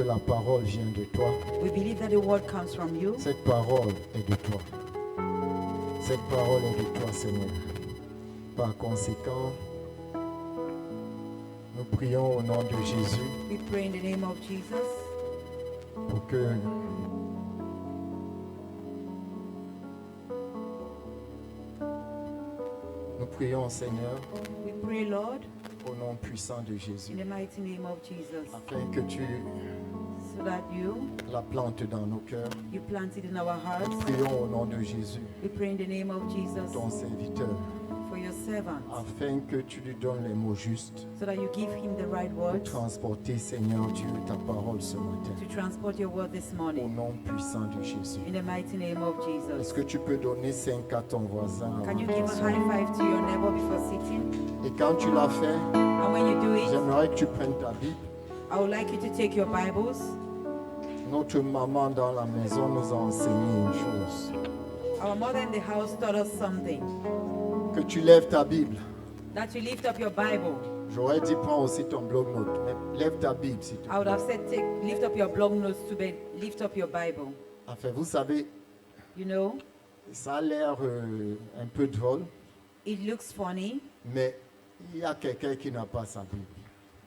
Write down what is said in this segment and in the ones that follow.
la parole vient de toi. We believe that the word comes from you. Cette parole est de toi. Cette parole est de toi, Seigneur. Par conséquent, nous prions au nom de Jésus We pray in the name of Jesus pour que nous prions, Seigneur, We pray, Lord, au nom puissant de Jésus, in the mighty name of Jesus, afin que tu so that you la plantes dans nos cœurs. plant it in our Nous hearts. prions au nom de Jésus, We pray in the name of Jesus ton serviteur, for your servant, afin que tu lui donnes les mots justes so that you give him the right pour words transporter, Seigneur Dieu, ta parole ce matin. to transport your word this Au morning. nom puissant de Jésus. In the mighty name of Est-ce Jesus. que tu peux donner 5 à ton voisin Can avant you qu'il give a sorte? high five to your neighbor before sitting? Et quand tu l'as fait, And when you do it, j'aimerais que tu prennes ta Bible. I would like you to take your Bibles. Notre maman dans la maison nous a enseigné une chose. Our mother in the house taught us something. Que tu lèves ta Bible. That you lift up your Bible. J'aurais dit prends aussi ton bloc-notes, mais lève ta Bible s'il te I would plaît. have said lift up your blog notes to be, lift up your Bible. Enfin, vous savez, You know, ça a l'air un peu drôle, it looks funny, mais il y a quelqu'un qui n'a pas sa Bible.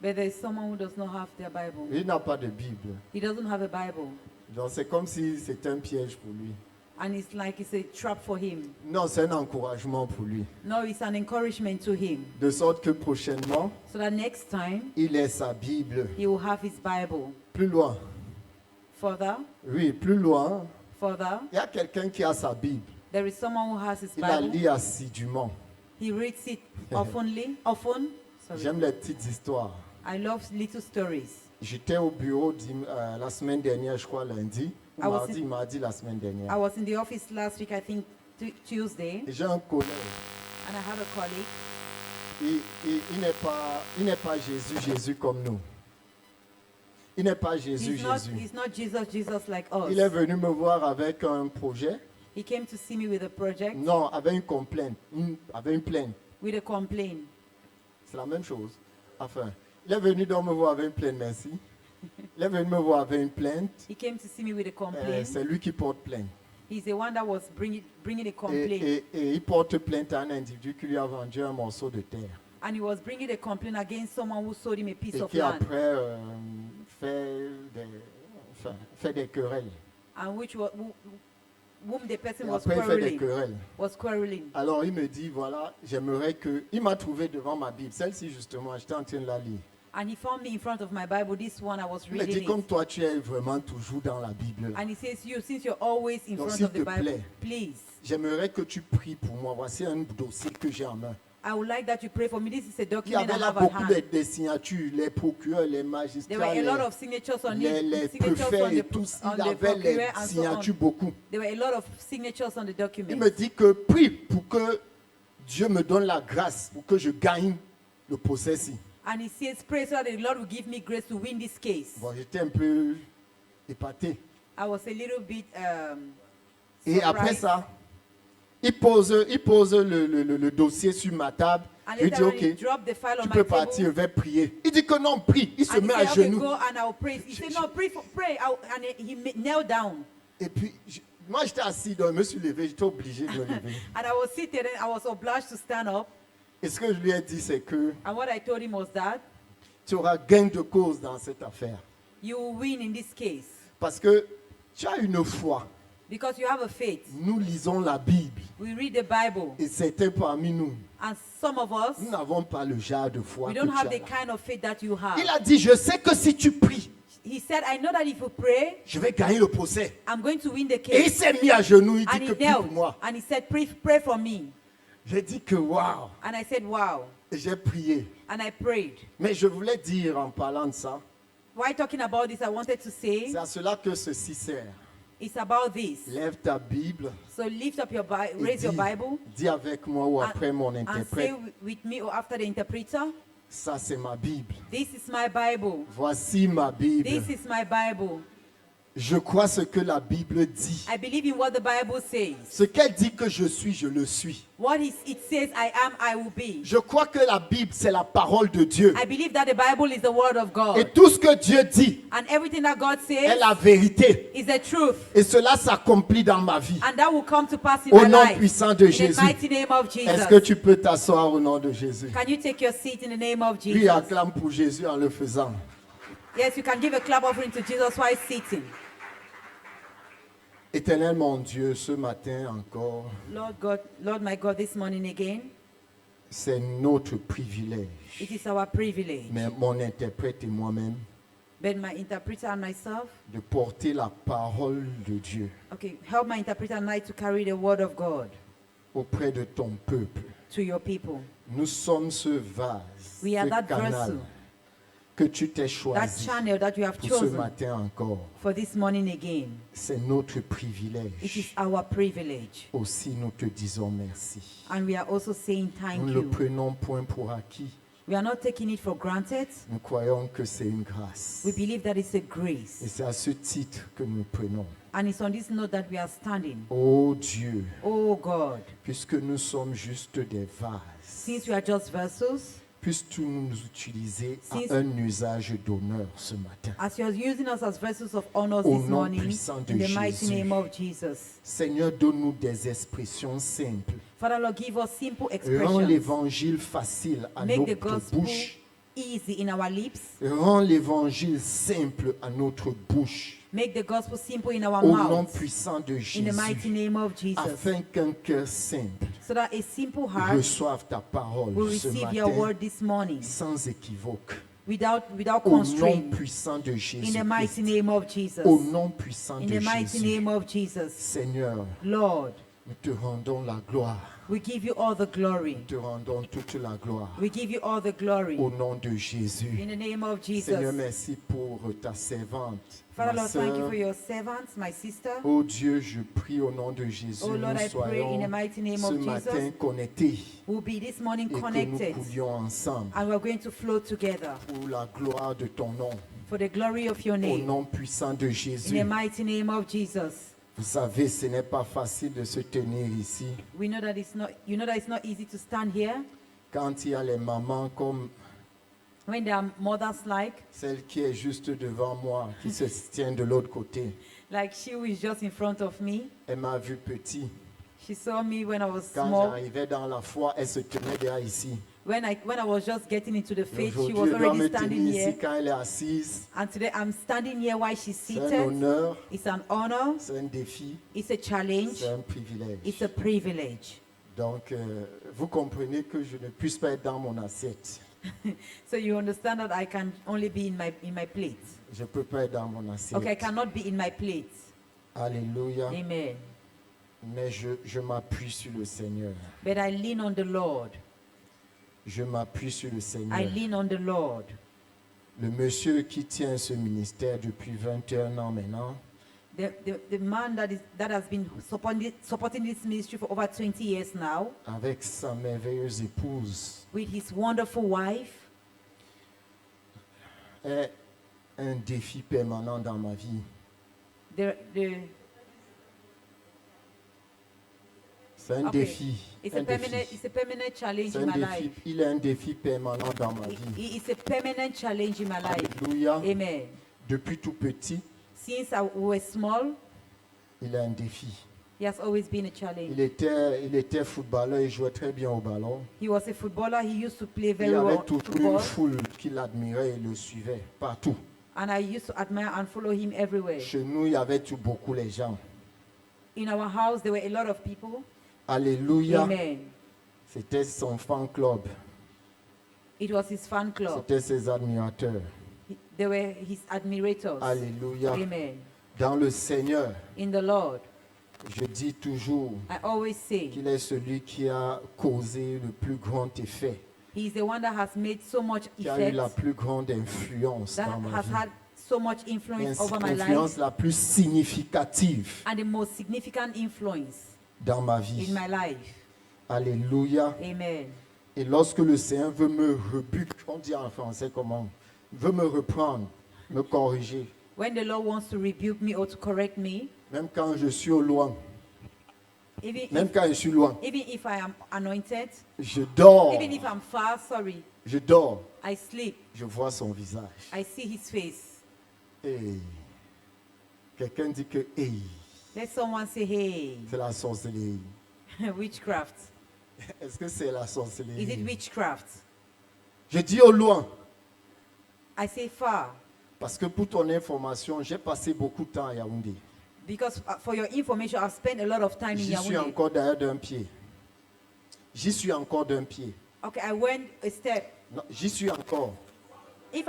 but there's someone who does not have their Bible. Il n'a pas de Bible. He doesn't have a Bible. Donc c'est comme si c'était un piège pour lui. And it's like it's a trap for him. Non, c'est un encouragement pour lui. No, it's an encouragement to him. De sorte que prochainement, So that next time, il ait sa Bible. he will have his Bible. Plus loin. Further, Oui, plus loin. further, Il y a quelqu'un qui a sa Bible. there is someone who has his Il la Bible. lit assidûment. He reads it often. Sorry. J'aime les petites histoires. I love little stories. J'étais au bureau la semaine dernière, je crois lundi, ou I was mardi la semaine dernière. I was in the office last week, I think Tuesday, Et j'ai un collègue. and I have a colleague. Il n'est pas Jésus comme nous. Il n'est pas Jésus. He's not Jesus like us. Il est venu me voir avec un projet. He came to see me with a project, Non, avec une complainte. Avec une plainte. with a complaint. C'est la même chose. Enfin, il est venu donc me voir avec une plainte, merci. Il est venu me voir avec une plainte. He came to see me with a complaint. C'est lui qui porte plainte. He's the one that was bringing a complaint. Et il porte plainte à un individu qui lui a vendu un morceau de terre. And he was bringing a complaint against someone who sold him a piece Et of qui land. après fait des querelles. And whom the person Et was après, il fait des quarreling. querelles. Alors il me dit, voilà, j'aimerais que... Il m'a trouvé devant ma Bible. Celle-ci, justement, j'étais en train de la lire. And he found me in front of my Bible. This one I was Il me dit, reading comme it. toi, tu es vraiment toujours dans la Bible. And he says, since you're always in Donc, front s'il of the te Bible, plaît. please, J'aimerais que tu pries pour moi. Voici un dossier que j'ai en main. I would like that you pray for me. This is a Il y document avait I là have at beaucoup hand. de signatures, les procureurs, les There were magistrats, a lot of signatures on les it. Signatures on préfets et the, tous. on Il the avait procureur les and so on. signatures beaucoup. There were a lot of signatures on the Il document. me dit que prie pour que Dieu me donne la grâce pour que je gagne le procès-ci. And he says, pray so that the Lord will give me grace to win this case. Bon, j'étais un peu épaté. I was a little bit Et après surprised. ça, il pose le dossier sur ma table. And Je lui dis, later on, he ok, dropped the file on tu my peux table. partir, je vais prier. Il dit que non, prie. Il se And he met à said, okay, genoux. go and I'll pray. He said, no, pray. And he knelt down. Et puis, moi j'étais assis, donc je me suis levé, j'étais obligé de me lever. And I was seated and I was obliged to stand up. Et ce que je lui ai dit, c'est que And what I told him was that tu auras gain de cause dans cette affaire. you will win in this case. Parce que tu as une foi. Because you have a faith. Nous lisons la Bible. We read the Bible. Et certains parmi nous, And some of us, nous n'avons pas le genre de foi we que don't tu have as the là. kind of faith that you have. Il a dit, je sais que si tu pries, He said, I know that if you pray, je vais gagner le procès. I'm going to win the Et il case. s'est mis à genoux, il And dit he que prie knelt. pour moi. And he said, pray for me. J'ai dit que waouh. And I said, wow. Et j'ai prié. And I prayed. Mais je voulais dire en parlant de ça, Why talking about this? I wanted to say, c'est à cela que ceci sert. it's about this. Lève ta Bible So lift up your Bible, et raise your Bible, dis avec moi ou après mon and say interprète, with me or after the interpreter, ça c'est ma Bible. this is my Bible. Voici ma Bible. This is my Bible. Je crois ce que la Bible dit. I believe in what the Bible says. Ce qu'elle dit que je suis, je le suis. What it says I am, I will be. Je crois que la Bible, c'est la parole de Dieu. I believe that the Bible is the word of God. Et tout ce que Dieu dit And everything that God est says la vérité. is the truth. Et cela s'accomplit dans ma vie. And that will come to pass in Au my nom life. puissant de In the Jésus. mighty name of Jesus. Est-ce que tu peux t'asseoir au nom de Jésus? Can you take your seat in the name of Puis Jesus? acclame pour Jésus en le faisant. Yes, you can give a clap offering to Jesus while sitting. Éternel mon Dieu, ce matin encore, Lord God, Lord my God, this morning again, c'est notre privilège. it is our privilege. Mais mon interprète et moi-même, But my interpreter and myself, de porter la parole de Dieu okay, help my interpreter and I to carry the word of God auprès de ton peuple. to your people. Nous sommes ce vase, We are ce that canal vessel, que tu t'es that choisi channel that you have pour ce chosen matin encore. for this morning again. C'est notre It is privilège. our privilege. Aussi, nous te disons merci. And we are also saying thank Nous ne le you. prenons point pour acquis. We are not taking it for granted. Nous croyons que c'est une grâce. We believe that it's a Et grace. c'est à ce titre que nous prenons. And it's on this note that we are standing. Oh Dieu, Oh God, puisque nous sommes juste des vases, since we are just vessels, puisses-tu nous utiliser Since- à un usage d'honneur ce matin. as you are using us as vessels of honor Au this nom morning, puissant de in the mighty Jésus. name of Jesus. Seigneur, donne-nous des expressions simples. Father Lord, give us simple Rends expressions. l'évangile facile à Make the notre gospel bouche. easy in our lips. Rends l'évangile simple à notre bouche. Make the gospel simple in our Au nom mouths. puissant de In the mighty Jésus. name of Jesus. Afin qu'un cœur simple So that a simple heart reçoive ta parole will ce receive your matin word this morning sans équivoque. without Au nom constraint. puissant de In Jésus. the mighty name of Jesus. Au nom puissant In de the mighty Jésus. name of Jesus. Seigneur, Lord, nous te rendons la gloire. we give you all the glory. Nous te rendons toute la gloire. We give you all the glory. Au nom de Jésus. In the name of Seigneur, Jesus. merci pour ta servante. Father ma Lord, thank you sœur. for your servants, my sister. Oh Dieu, je prie au nom de Jésus, Oh Lord, nous I pray in the soyons mighty name ce of matin Jesus. connectés We'll be this morning et que nous connected. coulions ensemble And we're going to flow together pour la gloire de ton nom. for the glory of your Au name. nom puissant de In Jésus. the mighty name of Jesus. Vous savez, ce n'est pas facile de se tenir ici. We know that it's not, you know that it's not easy to stand here Quand il y a les mamans comme when there are mothers celle qui est juste devant moi, qui se tient de l'autre côté. like she who is just in front of me. Elle m'a vu petit. She saw me when I was Quand small. j'arrivais dans la foi, elle se tenait déjà ici. When I was just getting into the Et faith, she aujourd'hui, was elle doit already me standing tenir ici here. quand elle est assise. And today I'm standing here while she's C'est un seated. honneur, It's an honor. c'est un défi, It's a challenge. c'est un privilège. It's a privilege. Donc, vous comprenez que je ne puisse pas être dans mon assiette. So you understand that I can only be in my plate. Je ne peux pas être dans mon assiette. Okay, I cannot be in my plate. Alléluia. Amen. Mais je m'appuie sur le Seigneur. But I lean on the Lord. Je m'appuie sur le Seigneur. I lean on the Lord. Le monsieur qui tient ce ministère depuis 21 ans maintenant, The man that has been supporting this ministry for over 20 years now, avec sa merveilleuse épouse, with his wonderful wife, est un défi permanent dans ma vie. C'est un Okay. défi. It's un a permanent, défi. it's a permanent challenge C'est in un my défi. life. Il est un défi permanent dans ma vie. It's a permanent challenge in my life. Alléluia. Amen. Depuis tout petit, Since I was small, il a un défi. he has always been a challenge. Il était footballeur, il jouait très bien au ballon. He was a footballer. He used to play Il very y avait well toute une football, foule qui l'admirait et le suivait partout. and I used to admire and follow him everywhere. Chez nous, il y avait tout beaucoup les gens. In our house, there were a lot of people. Alléluia. Amen. C'était son fan club. It was his fan club. C'était ses admirateurs. They were his admirators. Alléluia. Amen. Dans le Seigneur, In the Lord, je dis toujours I always say, qu'il est celui qui a causé le plus grand effet, He's the one that has made so much qui a eu la effect, plus grande influence that dans ma has vie. had so much influence over my L'influence life, la plus significative and the most significant influence dans ma in vie. my life. Alléluia. Amen. Et lorsque le Seigneur veut me rebuter, on dit en français comment, veut me reprendre, me corriger, When the Lord wants to rebuke me or to correct me, même quand je suis au loin, even même if, quand je suis loin, even if I am anointed, je dors, even if I'm far, sorry, je dors, I sleep, je vois son visage. I see his face. Hey. Quelqu'un dit que hey, Let someone say, hey, c'est la sorcellerie. witchcraft. Est-ce que c'est la Is it sorcellerie? witchcraft? Je dis au loin, I say far. parce que pour ton information, j'ai passé beaucoup de temps à Yaoundé. Because for your information, I've spent a lot of time in J'y suis Yaoundé. encore derrière d'un pied. J'y suis encore d'un pied. Okay, I went a step. Non, j'y suis encore. If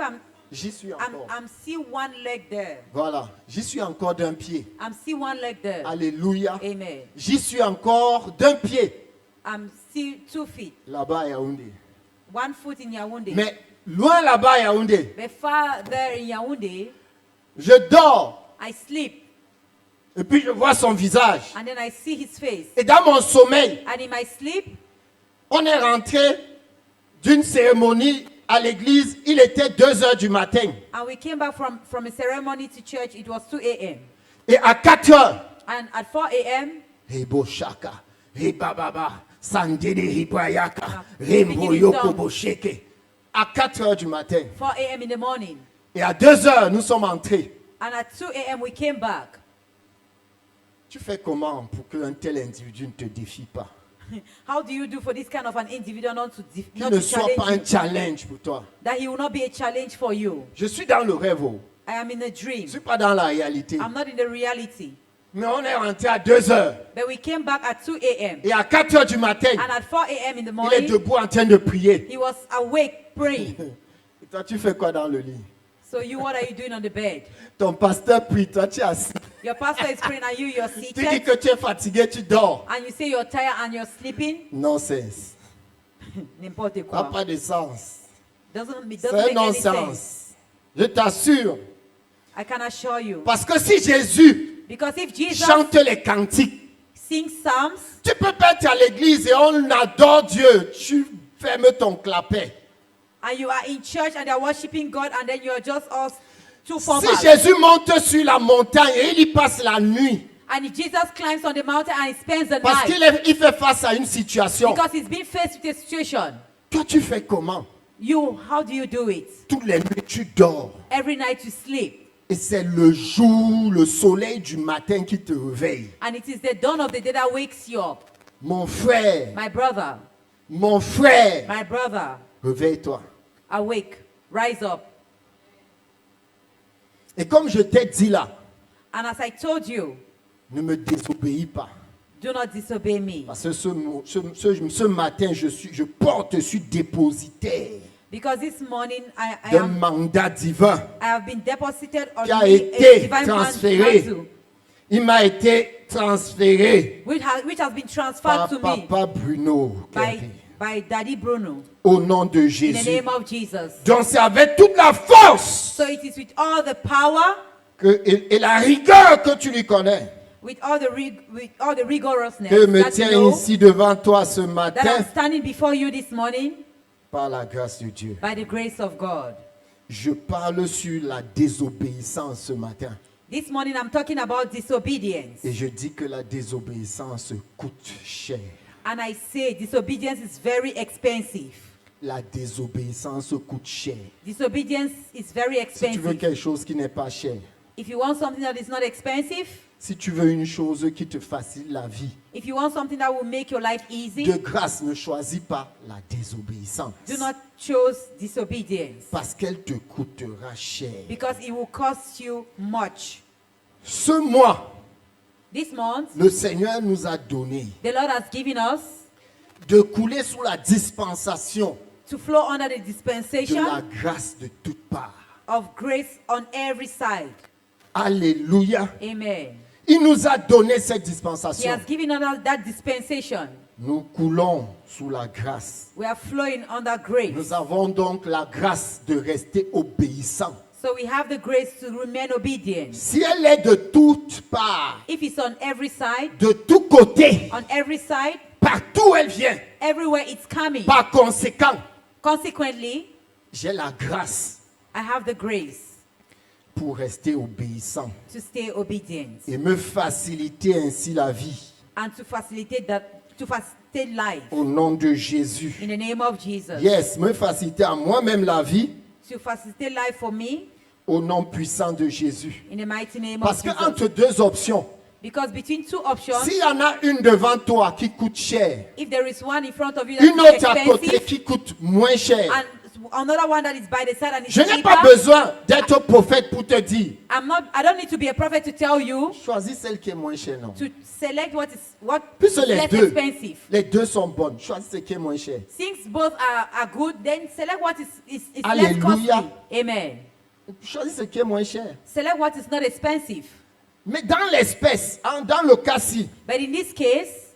J'y suis encore. I'm still one leg there. Voilà, j'y suis encore d'un pied. I'm still one leg there. Alléluia. Amen. J'y suis encore d'un pied I'm still 2 feet. là-bas à Yaoundé. 1 foot in Yaoundé. Mais loin là-bas à Yaoundé, But far there in Yaoundé, je dors I sleep et puis je vois son visage. and then I see his face. Et dans mon sommeil, And in my sleep, on est rentré d'une cérémonie à l'église. Il était 2 heures du matin. and we came back from a ceremony to church. It was 2 a.m. Et à 4 heures, And at 4 a.m., Hebo Shaka, Hebababa, Sandede Hibayaka, Ah, Rembo speaking in Yoko tongues. Bosheke. À 4 heures du matin. 4 a.m. in the morning. Et à 2 heures, nous sommes entrés. And at 2 a.m., we came back. Tu fais comment pour qu'un tel individu ne te défie pas? How do you do for this kind of an individual not to, Qu'il not ne to soit pas un challenge you? challenge pour toi. That he will not be a challenge for you. Je suis dans le rêve. Oh. I am in a Je dream. ne suis pas dans la réalité. I'm not in the reality. Mais on est rentré à 2 heures. But we came back at 2 a.m. Et à 4 heures du matin, And at 4 a.m. in the il est morning, debout en train de prier. he was awake praying. Et toi, tu fais quoi dans le lit? So you, what are you doing on the bed? Ton pasteur prie, toi, tu es assis. Your pastor is praying and you're Tu dis seated. que tu es fatigué, tu dors. And you say you're tired and you're sleeping. Nonsense. N'importe Ça n'a quoi. pas de sens. Doesn't C'est make un any sense. non-sens. Je t'assure. I can assure you. Parce que si Jésus Because if Jesus chante les cantiques, sings psalms, tu peux pas être à l'église et on adore Dieu. Tu fermes ton clapet. and you are in church and they're worshiping God, and then you're just all too Si formal. Jésus monte sur la montagne et il y passe la nuit, And if Jesus climbs on the mountain and he spends the parce night qu'il fait face à une situation, because he's been faced with a situation. toi tu fais comment? You, how do you do it? Toutes les nuits tu dors. Every night you sleep. Et c'est le jour, le soleil du matin qui te réveille. And it is the dawn of the day that wakes you up. Mon frère, My brother, réveille-toi. awake, rise up. Et comme je t'ai dit là, And as I told you, ne me désobéis pas. do not disobey me. Parce que ce matin, je porte sur dépositaire Because this morning d'un mandat divin I have been deposited on qui a me a été divine transféré. mantle, Il m'a été transféré which has been transferred par to me Papa Bruno Kempe, by Daddy Bruno au nom de in the Jésus. name of Jesus. Donc c'est avec toute la force So it is with all the power, et la rigueur que tu lui connais with all the rigorousness que me that you tiens know, ici devant toi ce that matin I'm standing before you this morning par la grâce de Dieu. by the grace of God. Je parle sur la désobéissance ce matin. This morning I'm talking about disobedience. Et je dis que la désobéissance coûte cher. And I say disobedience is very expensive. La désobéissance coûte cher. Disobedience is very Si tu veux expensive. quelque chose qui n'est pas cher, If you want something that is not expensive, si tu veux une chose qui te facilite la vie, if you want something that will make your life easy, de grâce, ne choisis pas la désobéissance. do not choose disobedience Parce qu'elle te coûtera cher. because it will cost you much. Ce mois, This month, le Seigneur nous a donné the Lord has given us de couler sous la dispensation to flow under the de la dispensation grâce de toutes parts. of grace on every side. Alléluia. Amen. Il nous a donné cette He dispensation. has given us that dispensation. Nous coulons sous la grâce. We are flowing under grace. Nous avons donc la grâce de rester obéissants. So we have the grace to remain obedient. Si elle est de toutes parts, If it's on every side, de tous côtés, on every side, partout où elle vient, everywhere it's coming. par conséquent, Consequently, j'ai la grâce I have the grace pour rester obéissant to stay obedient et me faciliter ainsi la vie. and to facilitate life Au nom de Jésus. in the name of Jesus. Yes, me faciliter à moi-même la vie To facilitate life for me au nom puissant de Jésus. in the mighty name Parce of que Jesus. entre deux options, Because between two options, s'il y en a une devant toi qui coûte cher, if there is one in front of you une that is autre à côté expensive qui coûte moins cher, and another one that is by the side and is je n'ai cheaper, pas besoin d'être prophète pour te dire, I don't need to be a prophet to tell you choisis celle qui est moins chère, non. to select what is Puisque les less deux, expensive. les deux sont bonnes, choisis ce qui est moins cher. Since both are good, then select what is less Hallelujah. costly. Amen. Choisis ce qui est moins cher. Select what is not expensive. Mais dans l'espèce, dans le cas-ci, But in this case,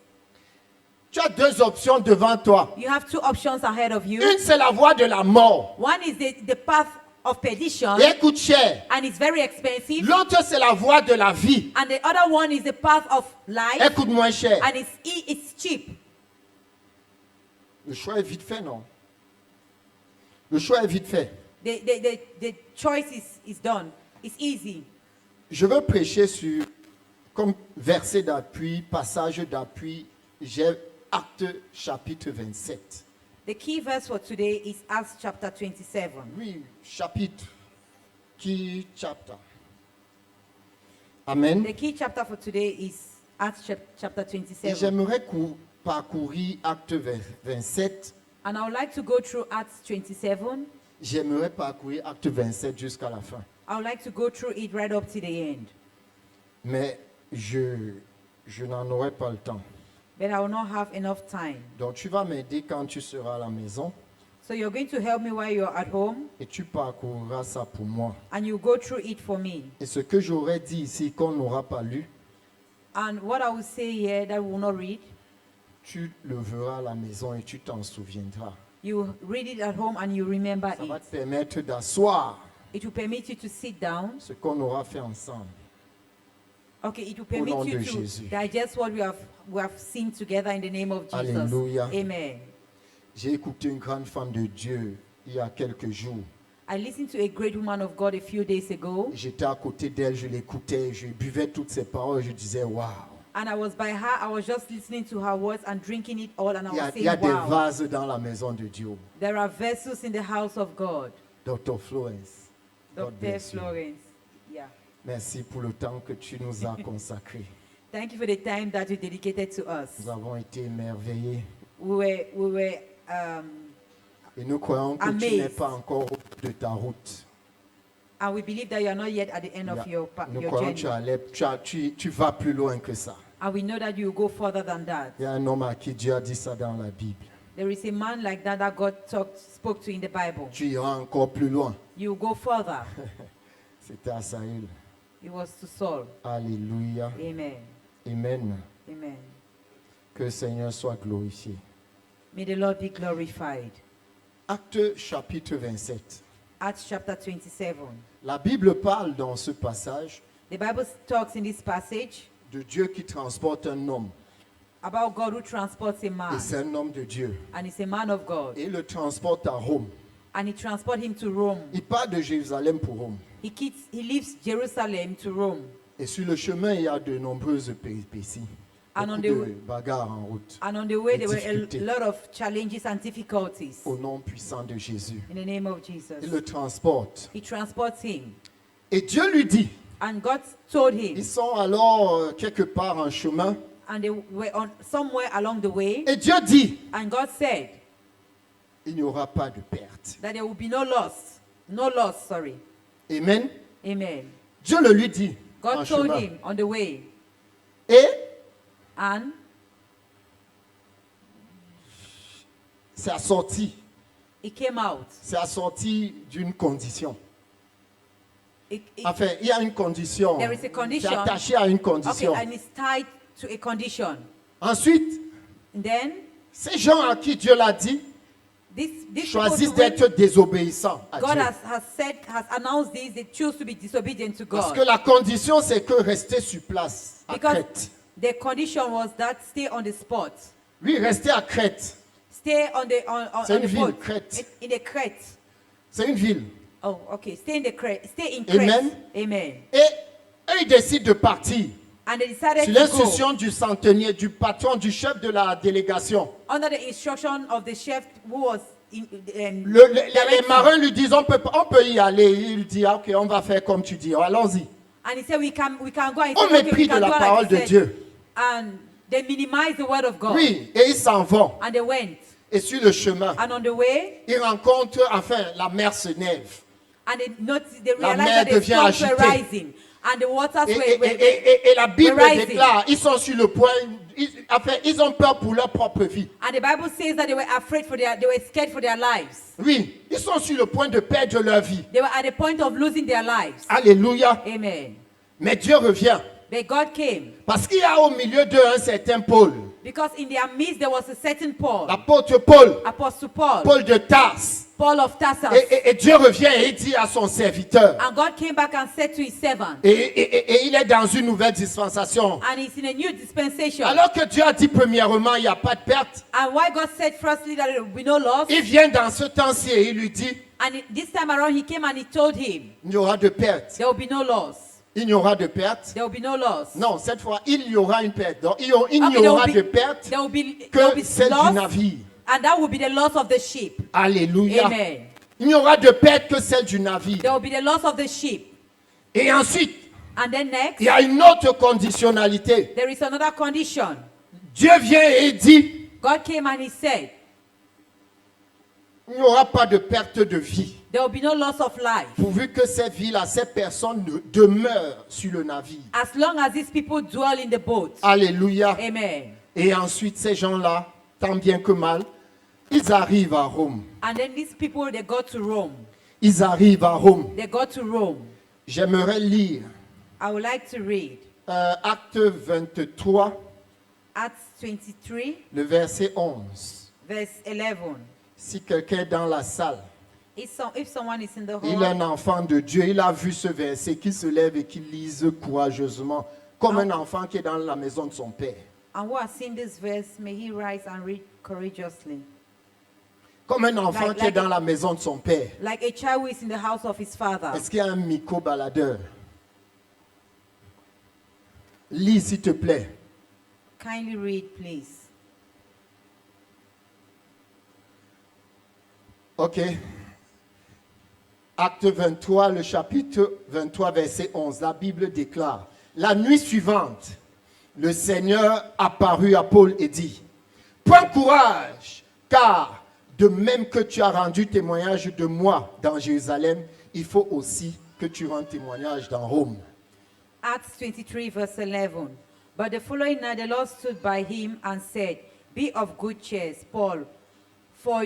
tu as deux options devant toi. you have two options ahead of you. Une, c'est la voie de la mort. One is the path of perdition, Et elle coûte cher. and it's very expensive. L'autre, c'est la voie de la vie. And the other one is the path of life, Elle coûte moins cher. and it's cheap. Le choix est vite fait, non? Le choix est vite fait. The choice is done. It's easy. Je veux prêcher sur, comme verset d'appui, passage d'appui, j'ai Acte chapitre 27. The key verse for today is Acts chapter 27. Oui, chapitre. Key chapter. Amen. The key chapter for today is Acts chapter Et 27. j'aimerais parcourir Acte 27. And I would like to go through Acts 27. J'aimerais parcourir Acte 27 jusqu'à la fin. I would like to go through it right up to the end. Mais je n'en aurai pas le temps. But I will not have enough time. Donc tu vas m'aider quand tu seras à la maison So you're going to help me while you're at home, et tu parcourras ça pour moi. and you go through it for me. Et ce que j'aurais dit ici qu'on n'aura pas lu, And what I will say here that we will not read, tu le verras à la maison et tu t'en souviendras. you read it at home and you remember Ça va it. te permettre d'asseoir It will permit you to sit down. ce qu'on aura fait ensemble. Okay, it will Au permit nom you de to Jésus. digest what we have seen together in the name of Jesus. Alléluia. Amen. J'ai écouté une grande femme de Dieu il y a quelques jours. I listened to a great woman of God a few days ago, J'étais à côté d'elle, je l'écoutais, je buvais toutes ses paroles, je disais waouh. and I was by her. I was just listening to her words and drinking it all, and I was Il y a saying, des wow, vases dans la maison de Dieu. there are vessels in the house of God. Dr. Florence, God Dr. bless you. Florence. Yeah. Merci pour le temps que tu nous as consacré. Thank you for the time that you dedicated to us. Nous avons été émerveillés We were et nous croyons que tu Amazed. n'es pas encore au bout de ta route. and we believe that you are not yet at the end of your Nous your croyons que journey. tu vas plus loin que ça. And we know that you will go further than that. Il y a un homme à qui Dieu a dit ça dans la Bible. There is a man like that God spoke to in the Bible. Tu iras encore plus loin. You will go further. C'était à Saül. It was to Saul. Alléluia. Amen. Amen. Amen. Que le Seigneur soit glorifié. May the Lord be glorified. Acte chapitre 27. Acts chapter 27. La Bible parle dans ce passage The Bible talks in this passage de Dieu qui transporte un homme. about God who transports a Et man. c'est un homme de Dieu. And he's a man of God. Et il le transporte à Rome. And he transports him to Rome. Il part de Jérusalem pour Rome. He leaves Jerusalem to Rome. Et sur le chemin, il y a de nombreuses péripéties. And Beaucoup on the de way- bagarres en route. And on the way, there were Difficultés. a lot of challenges and difficulties. Au nom puissant de Jésus. In the name of Jesus. Il le transporte. He transports him. Et Dieu lui dit, And God told him, ils sont alors quelque part en chemin. and they were on somewhere along the way, Et Dieu dit, and God said il n'y aura pas de perte. that there will be no loss. No loss, sorry. Amen. Amen. Dieu le lui dit en God told chemin. him on the way, Et and c'est assorti. he came out. C'est assorti d'une condition. It- Enfin, il y a une condition. There is a condition. C'est attaché à une okay, condition. and it's tied to a condition. Ensuite, And then ces gens à qui Dieu l'a dit these people choisissent to whom d'être désobéissants à God Dieu. has announced this, they choose to be disobedient to Parce God. que la condition, c'est que rester sur place à Because Crète. the condition was that stay on the spot. Oui, rester à Crète. Stay on the C'est on une the ville, boat. Crète. In the Crete. C'est une ville. Oh, okay. Stay in Crete. Amen. Amen. Et eux, ils décident de partir. And they decided Sur to go l'instruction du centenier, du patron, du chef de la délégation. under the instruction of the chef who was in, Les directing. marins lui disent, on peut y aller. Il dit, ah, ok, on va faire comme tu dis. Allons-y. And he said, we can go. And he Au said, okay, mépris we de can la go like parole he de said. Dieu. And they minimized the word of God. Oui, et ils s'en vont. And they went. Et sur le chemin, And on the way, ils rencontrent, enfin, la mer se nève. and they La realized mer that the devient storms were agitée. rising. And the waters Et la Bible were rising. déclare, ils sont sur le point, ils ont peur pour leur propre vie. And the Bible says that they were they were scared for their lives. Oui, ils sont sur le point de perdre leur vie. They were at the point of losing their lives. Alléluia. Amen. Mais Dieu revient. But God came. Parce qu'il y a au milieu d'eux un certain Paul. Because in their midst there was a certain Paul. L'apôtre Paul. Apostle Paul. Paul de Tarse. Paul of Tarsus. Et Dieu revient et il dit à son serviteur. And God came back and said to his servant. Et il est dans une nouvelle dispensation. And he's in a new dispensation. Alors que Dieu a dit premièrement, il n'y a pas de perte. And why God said firstly that there will be no loss. Il vient dans ce temps-ci et il lui dit, And this time around he came and he told him. il y aura de perte. There will be no loss. Il y aura de perte. There will be no loss. Non, cette fois, il y aura une perte. Donc, il n'y there aura will de be- perte There will be que celle du loss. navire. And that will be the loss of the sheep. Alléluia. Amen. Il n'y aura de perte que celle du navire. There will be the loss of the sheep. Et ensuite, And then next, il y a une autre conditionnalité. there is another condition. Dieu vient et dit, God came and he said, il n'y aura pas de perte de vie. there will be no loss of life. Pourvu que cette vie-là, ces personnes demeurent sur le navire. As long as these people dwell in the boat. Alléluia. Amen. Et ensuite, ces gens-là, tant bien que mal, ils arrivent à Rome. And then these people, they go to Rome. Ils arrivent à Rome. They go to Rome. J'aimerais lire I would like to read Acte 23, Acts 23, le verset 11. verse 11. Si quelqu'un est dans la salle, If someone is in the il est hall, un enfant de Dieu, il a vu ce verset, qu'il se lève et qu'il lise courageusement, comme un enfant qui est dans la maison de son père. and who has seen this verse, may he rise and read courageously. Comme un enfant Like- qui est like- dans la maison de son père. Like a child who is in the house of his father. Est-ce qu'il y a un micro-baladeur? Lis, s'il te plaît. Kindly read, please. Ok. Acte 23, le chapitre 23, verset 11. La Bible déclare, la nuit suivante, le Seigneur apparut à Paul et dit, prends courage, car de même que tu as rendu témoignage de moi dans Jérusalem, il faut aussi que tu rendes témoignage dans Rome. Acts 23, verse 11. But the following night the Lord stood by him and said, be of good cheer, Paul, for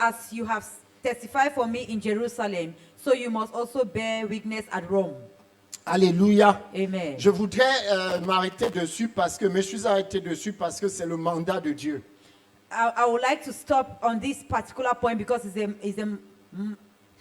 as you have testified for me in Jerusalem, so you must also bear witness at Rome. Alléluia. Amen. Je voudrais m'arrêter dessus parce que, mais je suis arrêté dessus parce que c'est le mandat de Dieu. I would like to stop on this particular point because it's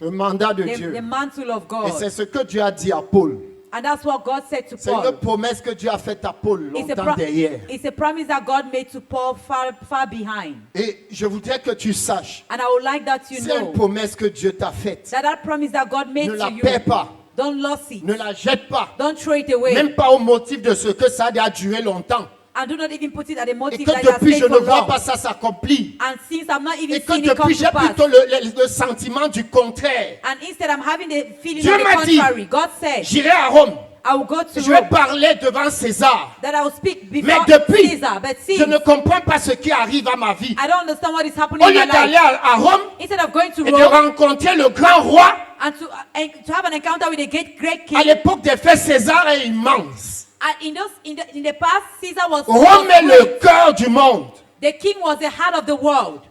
Le mandat de Dieu. the mantle of Et God. c'est ce que Dieu a dit à Paul. And that's what God said to C'est une Paul. promesse que Dieu a faite à Paul It's a, longtemps derrière. it's a promise that God made to Paul far behind. Et je voudrais que tu saches, And I would like that you c'est une know promesse que Dieu t'a faite. that promise that God made Ne la to you, perds pas, don't lose it. ne la jette pas, Don't throw it away. même pas au motif de ce que ça a duré longtemps. And do not even put it at the Et motive que that it has depuis stayed je ne for vois long. pas ça s'accomplir. And since I'm not even Et que seeing it come depuis to j'ai pass, plutôt le sentiment du contraire. and instead I'm having the feeling Dieu of the m'a dit, contrary. God said, J'irai à Rome, I will go to je vais Rome, parler devant César. that I will speak Mais before depuis, Caesar. But see, je ne comprends pas ce qui arrive à ma vie. I don't understand what is happening Au in lieu my d'aller life. à Rome Instead of going to et de Rome rencontrer le grand roi, and to have an encounter with a great à king, l'époque des faits, César est immense. and in the past, Caesar was Rome est great. le cœur du monde. The king was the heart of the world.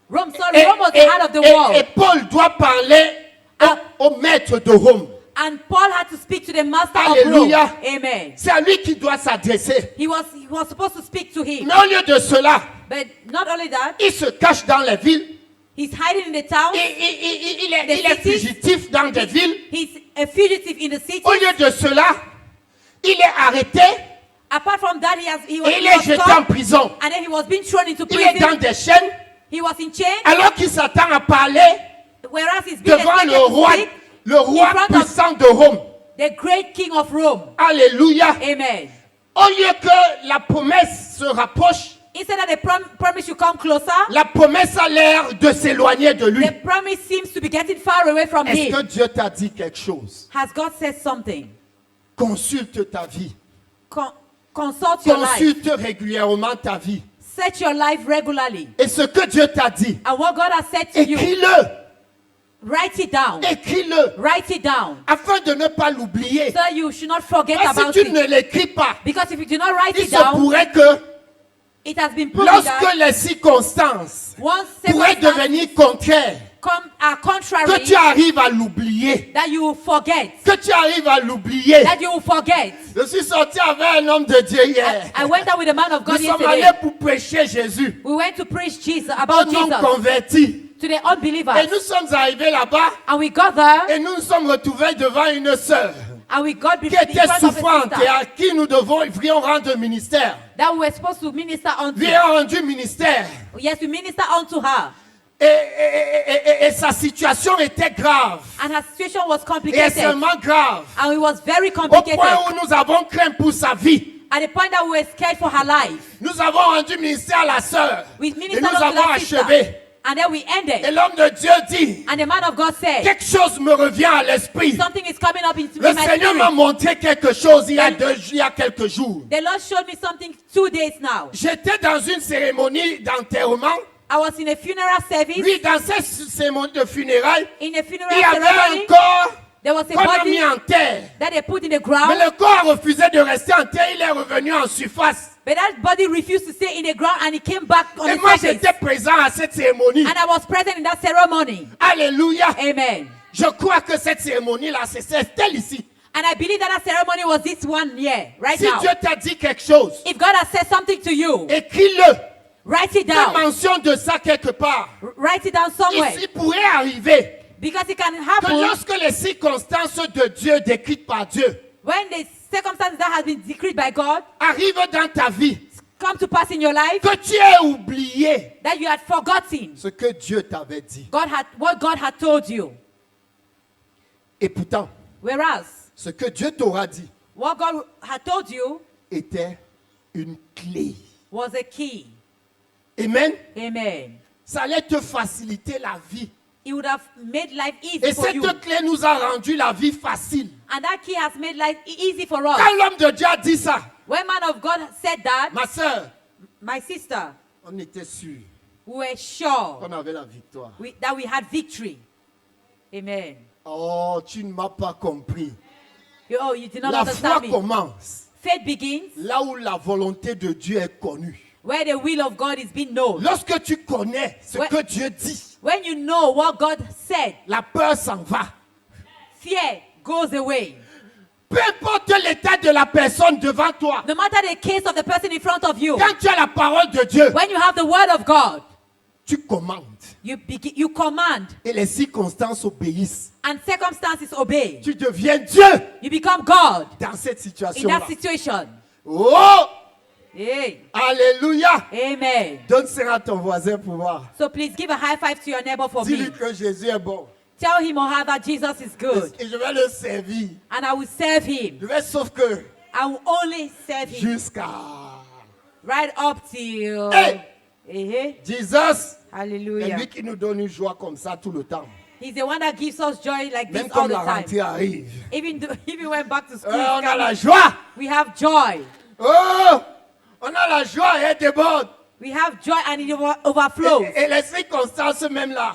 Rome was the Et, heart of the et world. Paul doit parler au maître de Rome. And Paul had to speak to the master Alléluia. of Rome. Amen. C'est à lui qui doit s'adresser. He was supposed to speak to him. Mais au lieu de cela, But not only that, il se cache dans les villes. he's hiding in the town. Il est fugitif dans des villes. He's a fugitive in the city. Au lieu de cela, il est arrêté Apart from that, he was et il est jeté en caught, prison. and then he was being thrown into Il est dans prison. des chaînes He was in chains. alors qu'il s'attend à parler Whereas he's being devant expected le to roi, sit le roi in front of puissant de Rome. the great king of Rome. Alléluia. Amen. Au lieu que la promesse se rapproche, Instead that the promise should come closer, la promesse a l'air de s'éloigner de lui. the promise seems to be getting far away from Est-ce que him. Dieu t'a dit quelque chose? Has God said something? Consulte ta vie. Consult your life. Consulte régulièrement ta vie. Set your life regularly. Et ce que Dieu t'a dit, And what God has said to you, écris-le. write it down. Écris-le. Write it down. Afin de ne pas l'oublier. So that you should not forget Parce que about si tu it. ne l'écris pas, Because if you do not write il it se down, pourrait que it has been proven lorsque that les circonstances once pourraient circumstances devenir contraires, are que contrary, tu arrives à l'oublier. that you will forget. Que tu arrives à l'oublier. That you will forget. Je suis sorti avec un homme de Dieu hier. I went out with a man of Nous God sommes yesterday. allés pour prêcher Jésus We went to preach Jesus aux about non Jesus convertis. to the Et unbelievers. nous sommes arrivés là-bas And we got there et nous nous sommes retrouvés devant une sœur and we got qui in était front of a souffrante et sister à qui nous devrions rendre ministère. that we were supposed to minister unto. Lui a rendu ministère. Yes, we minister unto her. Et sa situation était grave. And her situation was Et complicated. extrêmement grave. And it was very Au complicated. point où nous avons craint pour sa vie. At the point that we were scared for her life. Nous avons rendu ministère à la sœur. We Et ministered nous unto avons the sister. achevé. And then we Et ended. l'homme de Dieu dit, And the man of God said, quelque chose me revient à l'esprit. something is coming up into Le my Seigneur m'a spirit. montré quelque chose il y a quelques jours. The Lord showed me something 2 days now. J'étais dans une cérémonie d'enterrement. I was in a funeral service. Oui, dans cette cérémonie de funérailles, In a funeral il y avait ceremony, un corps there was a qu'on a body mis en terre. that they put in the Mais ground. le corps refusait de rester en terre, il est revenu en surface. But that body refused to stay in the ground and it came back on Et the moi, surface. j'étais présent à cette cérémonie. And I was present in that ceremony. Alléluia. Amen. Je crois que cette cérémonie-là, c'est celle ici. And I believe that that ceremony was this one year, right Si now. Dieu t'a dit quelque chose, If God has said something to you, écris-le. write it Fais down. mention de ça quelque part. Write it down somewhere. Il pourrait arriver Because it can que happen lorsque les circonstances de Dieu, décrites par Dieu, when the circumstances that has been decreed by God arrivent dans ta vie, come to pass in your life, que tu aies oublié that you had forgotten ce que Dieu t'avait dit. what God had told you. Et pourtant, Whereas ce que Dieu t'aura dit what God had told you était une clé. was a key. Amen. Amen. Ça allait te faciliter la vie. It would have made life easy Et for you. cette clé nous a rendu la vie facile. And that key has made life easy for us. Quand l'homme de Dieu a dit ça, When man of God said that, ma soeur, my sister, on était sûr we were sure qu'on avait la victoire. that we had victory. Amen. Oh, tu ne m'as pas compris. Oh, you did not La foi understand me. commence Faith begins là où la volonté de Dieu est connue. where the will of God is being known. Lorsque tu connais ce Ouais. que Dieu dit, When you know what God said, la peur s'en va. fear goes away. Peu importe l'état de la personne devant toi, No matter the case of the person in front of you, quand tu as la parole de Dieu, when you have the word of God, tu commandes you command et les circonstances obéissent. and circumstances obey. Tu deviens Dieu You become God dans cette in situation-là. that situation. Oh, Hey. alléluia. Amen. Donne ça à ton voisin pour voir. So please give a high five to your neighbor for me. Dis-lui que Jésus est bon. Tell him or her that Jesus is good. Et je vais le servir. And I will serve him. Je vais sauf que I will only serve him jusqu'à... right up till. Hey! Eh, Jesus, c'est Hallelujah. lui qui nous donne une joie comme ça tout le temps. He's the one that gives us joy like Même this all comme the la rentrée time. arrive. If we went back to school, On it's a la coming. joie. We have joy. Oh, on a la joie et elle déborde. We have joy and it overflows. Et les circonstances même là,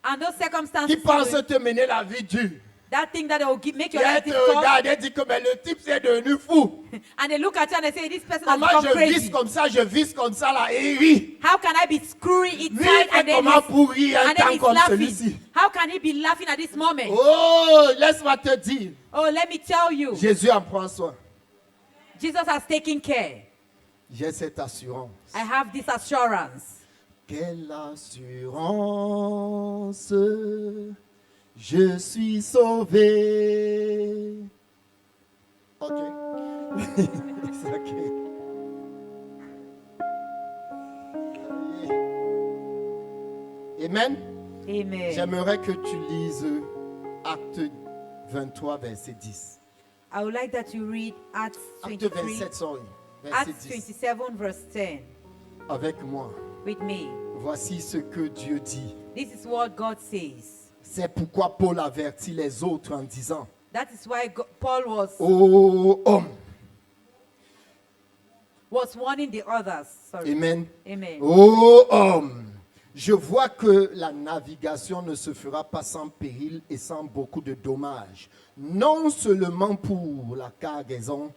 And those circumstances, qui pensent te mener la vie dure. that thing that will make Et your life elle te difficult, regarde et dit que mais le type c'est devenu fou. and they look at you and they say, this person has Comment become je vis crazy. comme ça là et il rit. How can I be screwing it Lui, tight il and fait comment pour rire un and then temps he's comme laughing? celui-ci. How can he be laughing at this moment? Oh, laisse-moi te dire. Oh, let me tell you, Jésus en prend soin. Jesus has taken care. J'ai cette assurance. I have this assurance. Quelle assurance, je suis sauvé. Ok. C'est ok. Amen. Amen. J'aimerais que tu lises Acte 23, verset 10. I would like that you read Acts Acte 23, 27, sorry, verset Acts 10. 27, verse 10 Avec moi. with me. Voici ce que Dieu dit. This is what God says. C'est pourquoi Paul avertit les autres en disant, That is why Paul ô homme, was warning the others. Sorry. amen, Amen. ô homme, je vois que la navigation ne se fera pas sans péril et sans beaucoup de dommages, non seulement pour la cargaison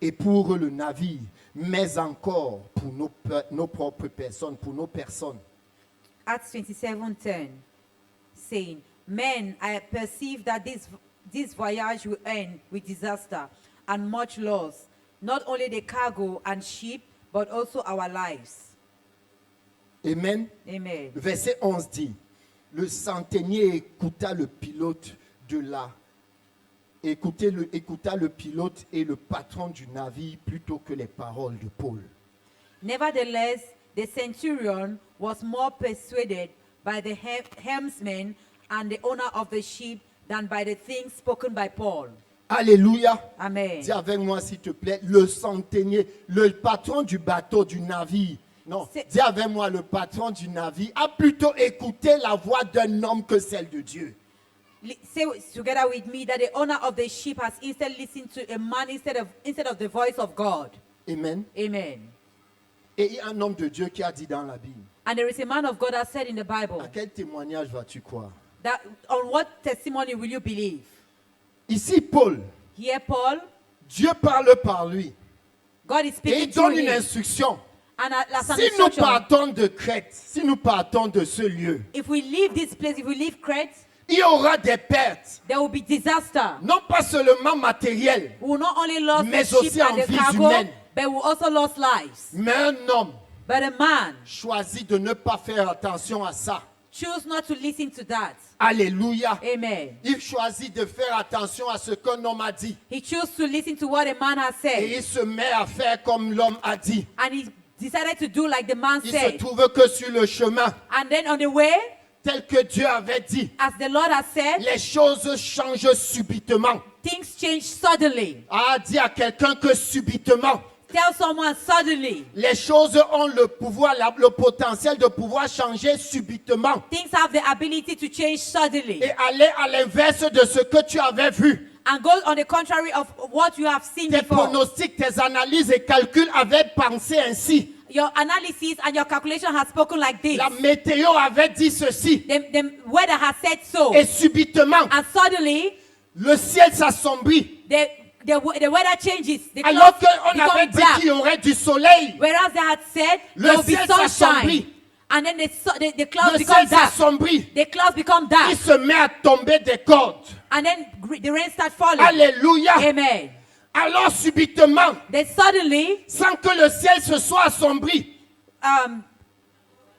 et pour le navire, mais encore pour nos propres personnes, pour nos personnes. Acts 27:10, saying, "Men, I perceive that this voyage will end with disaster and much loss, not only the cargo and ship, but also our lives." Amen. Amen. Verset 11 dit, le centenier écouta le pilote écouta le pilote et le patron du navire plutôt que les paroles de Paul. Nevertheless, the centurion was more persuaded by the helmsman and the owner of the ship than by the things spoken by Paul. Alléluia. Amen. Dis avec moi s'il te plaît, le centenier, le patron du bateau, du navire. Non, dis avec moi, le patron du navire a plutôt écouté la voix d'un homme que celle de Dieu. Say together with me that the owner of the ship has instead listened to a man instead of the voice of God. Amen. Amen. Et il y a un homme de Dieu qui a dit dans la Bible, And there is a man of God that said in the Bible à quel témoignage vas-tu croire? that on what testimony will you believe? Ici, Paul, Here, Paul, Dieu parle par lui. God is Et speaking il to donne une him. instruction. And that's an Si nous instruction. partons de Crète, si nous partons de ce lieu, If we leave this place, if we leave Crete, il y aura des pertes, there will be disaster. non pas seulement matérielles, We will not only lose mais the ship aussi and en the vies cargo, humaines. but we also lost lives. mais un homme But a man choisit de ne pas faire attention à ça. choose not to listen to that. Alléluia. Amen. Il choisit de faire attention à ce qu'un homme a dit. He chose to listen to what a man has Et said. il se met à faire comme l'homme a dit. And he decided to do like the man Il se said. trouve que sur le chemin, And then on the way, tel que Dieu avait dit, as the Lord has said, les choses changent subitement. things change suddenly. Ah, dis à quelqu'un que subitement, Tell someone suddenly. les choses ont le pouvoir, le potentiel de pouvoir changer subitement Things have the ability to change suddenly. et aller à l'inverse de ce que tu avais vu. And go on the contrary of what you have seen Tes before. pronostics, tes analyses et calculs avaient pensé ainsi. Your analysis and your calculation has spoken like this. La météo avait dit ceci. The weather has said so. Et subitement, And suddenly, le ciel s'assombrit. the weather changes. The Alors clouds qu'on avait become dit black. qu'il y aurait du soleil, Whereas they had said Le there will be ciel sunshine. s'assombrit. And then the clouds le become ciel dark. s'assombrit. The clouds become dark. Il se met à tomber des cordes. And then the rain starts falling. Alléluia. Amen. Alors subitement, Then suddenly, sans que le ciel se soit assombri,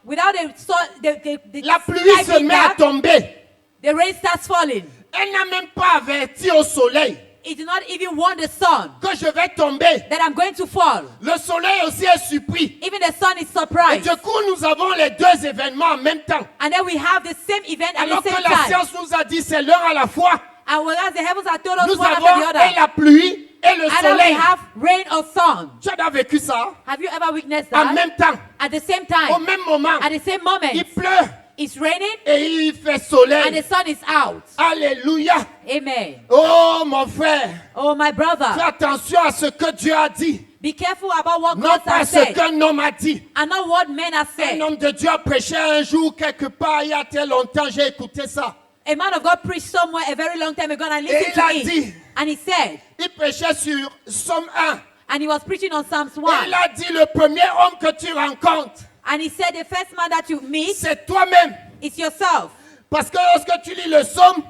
without the la pluie sky se being met à dark, tomber. the rain starts falling. Elle n'a même pas averti au soleil It did not even warn the sun que je vais tomber. that I'm going to fall. Le soleil aussi est surpris. Even the sun is Et surprised. du coup, nous avons les deux événements en même temps. And then we have the same event at Alors the que same la time. science nous a dit c'est l'un à la fois. And whereas the heavens are told us Nous one after avons the et other. la pluie et le Either we soleil. have rain or sun. Tu as déjà vécu ça? Have you ever witnessed En that? même temps, At the same au time. même moment, At the same moment. il pleut It's raining et il fait and the soleil. sun is out. Alléluia. Amen. Oh mon frère, Oh, my fais brother. attention à ce que Dieu a dit. Be careful about what Non God pas has ce said. qu'un homme a dit. And not what men have Un said. homme de Dieu a prêché un jour quelque part il y a très longtemps, j'ai écouté ça. A man of God preached somewhere a very long time ago and I listened il to a it. dit- And he said, Il prêchait sur Somme 1. and he was preaching on Psalms Et 1. il a dit le premier homme que tu rencontres, And he said, the first man that you meet c'est toi-même. is yourself. Parce que lorsque tu lis le psaume,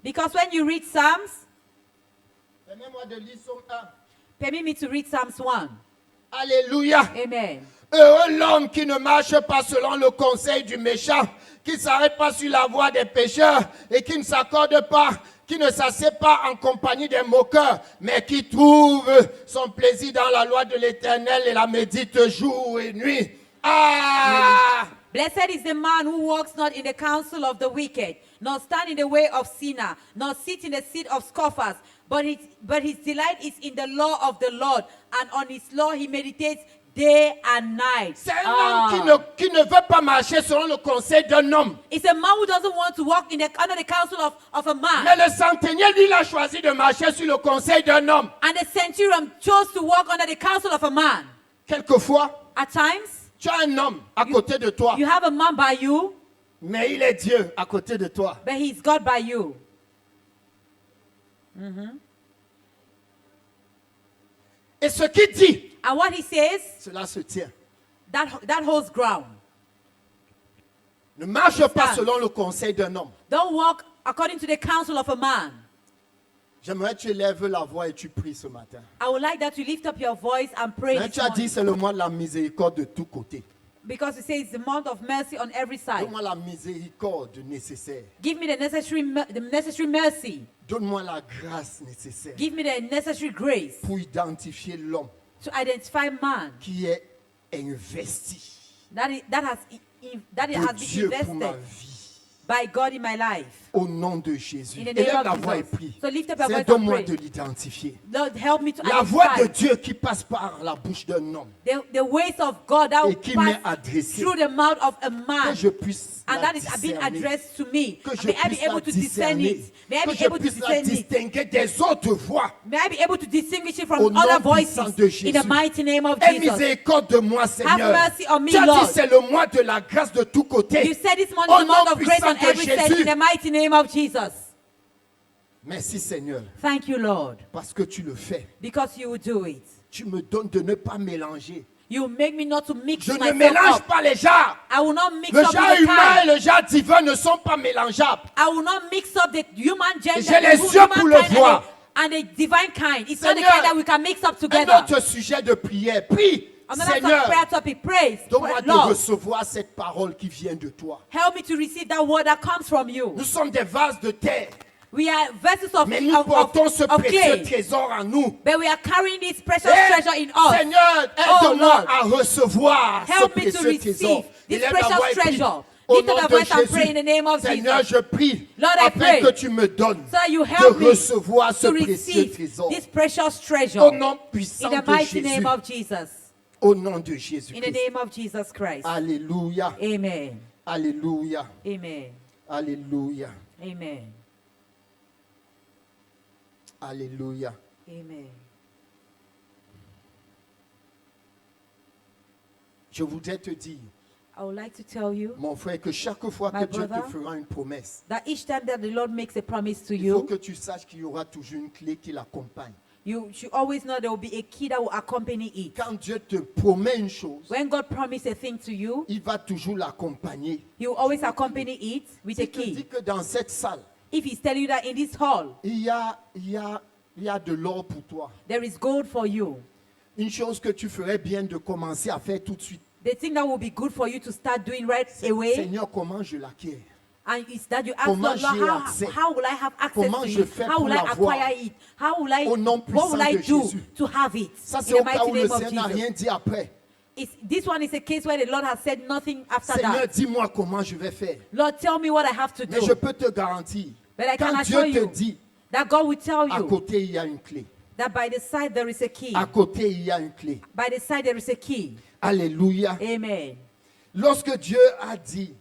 Because when you read Psalms, permets-moi de lire Somme 1. permit me to read Psalms 1. Alléluia. Amen. Heureux l'homme qui ne marche pas selon le conseil du méchant, qui ne s'arrête pas sur la voie des pécheurs et qui ne s'accorde pas, qui ne s'assied pas en compagnie des moqueurs, mais qui trouve son plaisir dans la loi de l'Éternel et la médite jour et nuit. Ah! Blessed is the man who walks not in the counsel of the wicked, nor stand in the way of sinner, nor sit in the seat of scoffers. But his delight is in the law of the Lord, and on his law he meditates day and night. C'est un homme qui ne veut pas marcher selon le conseil d'un homme. It's a man who doesn't want to walk under the counsel of a man. Mais le centenier, lui, il a choisi de marcher sur le conseil d'un homme. And the centurion chose to walk under the counsel of a man. Quelquefois, At times, tu as un homme à côté de toi, you have a man by you, mais il est Dieu à côté de toi. but he's God by you. Et ce qu'il dit, And what he says, cela se tient. that holds ground. Ne marche pas selon le conseil d'un homme. Don't walk according to the counsel of a man. J'aimerais que tu élèves la voix et tu pries ce matin. I would like that you lift up your voice and pray Mais this tu as dit, morning. c'est le mois de la miséricorde de tous côtés. Because it says the month of mercy on every side. Donne-moi la miséricorde nécessaire. Give me the necessary mercy. Donne-moi la grâce nécessaire Give me the necessary grace pour identifier l'homme to identify man qui est investi that has de been Dieu pour ma invested vie. by God in my life. Au nom de Jésus. In the name Élève of la voix et Jesus. prie. So lift up your voice Seigneur, donne-moi and de pray. l'identifier. Lord, help me to La voix de identify Dieu qui passe par la bouche d'un homme. the ways of God that Et will qui m'est pass adressé. through the mouth of a Que man. je puisse And la that is being discerner. addressed to me. Que je May I be puisse la able to discern discerner. it. May I Que be je able to puisse la discern it. distinguer des autres voix. May I be able to distinguish it Au from nom other puissant voices de Jésus. in the mighty name of Aie Jesus. miséricorde de moi, Seigneur. mercy on me, Tu as dit Lord. c'est le mois de la grâce de tous côtés. You said this month Au is the month nom of grace puissant on de every side Jésus. in the mighty name of Jesus. Merci, Seigneur, Thank you, Lord, parce que tu le fais. because you will do it. Tu me donnes de ne pas mélanger. You make me not to mix Je ne myself mélange up. pas les genres. I will not mix Le up genre with the humain et kind. le genre divin ne sont pas mélangeables. I will not mix up the human gender J'ai les the yeux human pour le kind voir. and the divine kind. It's not the Seigneur, kind that we can mix up Un together. autre sujet de prière. Prie, Another Seigneur, prayer topic, praise. donne-moi de Lord, recevoir cette parole qui vient de toi. help me to receive that word that comes from you. Nous sommes des vases de terre, We are vessels of, mais nous of, portons ce of précieux clay, trésor en nous. but we are carrying this precious Eh, treasure in us. Seigneur, Oh, aide-moi Lord. à recevoir ce Help me to précieux trésor. receive this Élève la precious voix et prie. treasure. Au Lift up nom your de voice and pray in Jésus, the name of Seigneur, Jesus. je prie Lord, I afin pray que tu me donnes So that you de help me recevoir ce to précieux receive trésor. this precious treasure Au nom in puissant the de mighty Jésus. name of Jesus. Au nom de In the Jésus-Christ. name of Jesus Christ. Alléluia. Amen. Alléluia. Amen. Alléluia. Amen. Alléluia. Amen. Je voudrais te dire, I would like to tell you mon frère, que chaque fois My que Dieu te brother, fera une promesse, that each time that the Lord makes a promise to il faut you, que tu saches qu'il y aura toujours une clé qui l'accompagne. you should always know there will be a key that will accompany it. Quand Dieu te promet une chose, When God promises a thing to you, il va toujours l'accompagner. He will always accompany it with a Il te dit key. que dans cette salle, If He's telling you that in this hall, il y a de l'or pour toi. there is gold for you, Une chose que tu ferais bien de commencer à faire tout de suite. the thing that will be good for you to start doing right away, Seigneur, comment je l'acquiers? and it's that you ask Comment Lord, Lord, j'ai accès? how will I have access Comment to je it? fais How pour will I l'avoir? acquire it? How will I, Au nom what will I puissant de do Jésus. to have it? Ça, In c'est the au cas mighty où le name of Seigneur n'a Jesus. rien dit après. This one is a case where the Lord has said nothing after Seigneur, that. dis-moi comment je vais faire. Lord, tell me what I have to Mais je do. peux te garantir, But I can quand assure Dieu te you dit, that God will tell à you côté il y a une clé. that by the side there is a key. À côté il y a une clé. By the side there is a key. Alléluia. Amen. Lorsque Dieu a dit,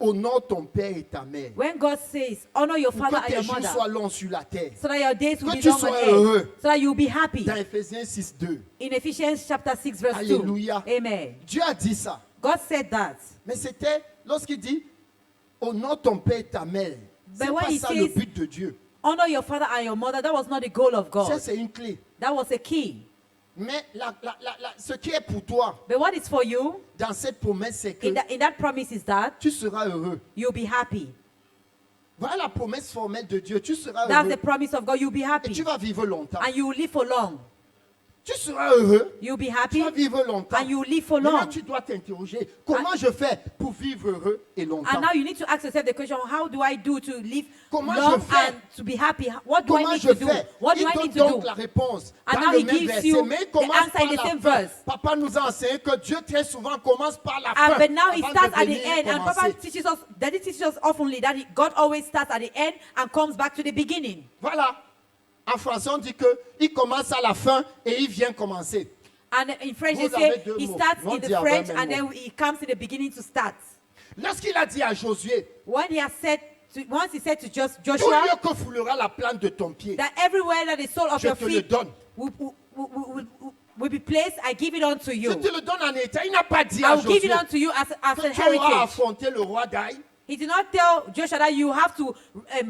honore ton père et ta mère, When God says, honor your pour father que and tes your jours mother, soient longs sur la terre. so that your days will Que be tu long on sois earth, heureux. so that you'll be happy. Dans Ephésiens 6:2, In Ephesians chapter 6 verse Alléluia. 2. Amen. Dieu a dit ça. God said that. Mais c'était lorsqu'il dit, honore ton père et ta mère. C'est when pas he ça le says- but de Dieu. Honor your father and your mother. That was not the goal of Ça, God. c'est une clé. That was a key. Mais ce qui est pour toi, But what is for you dans cette promesse, c'est que in that promise is that tu seras heureux. you'll be happy. Voilà la promesse formelle de Dieu. Tu seras That's the heureux. promise of God. You'll be Et happy. tu vas vivre longtemps. And you will live for long. Tu seras heureux. You'll be Tu happy vas vivre longtemps. and you live for Maintenant, long. tu dois t'interroger. Comment je fais pour vivre heureux et longtemps? And now you need to ask yourself the question, how do I do to live Comment long je fais? and to be happy? What do I Comment need je to do? fais? What do Il I donne need to donc do? la réponse And dans now le he même gives verset. you Mais il the commence answer par in the la same fin. verse. Papa nous a enseigné que Dieu très souvent commence par la fin. But now he avant starts de at the venir end, and Papa commencer. teaches us, Daddy teaches us oftenly that God always starts at the end and comes back to the beginning. Voilà. En français, on dit qu'il commence à la fin et il vient commencer. And in French, Vous they say avez deux he mots. starts On in dit the avec French même and mot. then he comes in the beginning to start. Lorsqu'il a dit à Josué, When he has said, once he said to tout Joshua, lieu que foulera la plante de ton pied, that everywhere that the sole of je your te le feet donne. will be placed, I give it unto Je you. te le donne en état. Il n'a pas dit I à will give it Josué unto you as que an tu auras heritage. affronté le roi d'Aï. He did not tell Joshua that you have to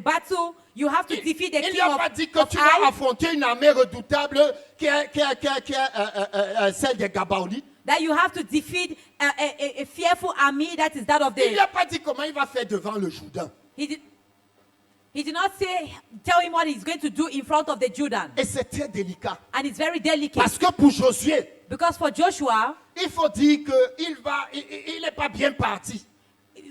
battle, you have to defeat the Il king n'a pas dit que of tu vas Ai, affronter une armée redoutable qui est celle des Gabaonites. that you have to defeat a fearful army that is that of Il the. n'a pas dit comment il va faire devant le Jourdain. He did not tell him what he's going to do in front of the Jordan. Et c'est très délicat. And it's very delicate. Parce que pour Josué, Because for Joshua, il faut dire qu'il n'est pas bien parti.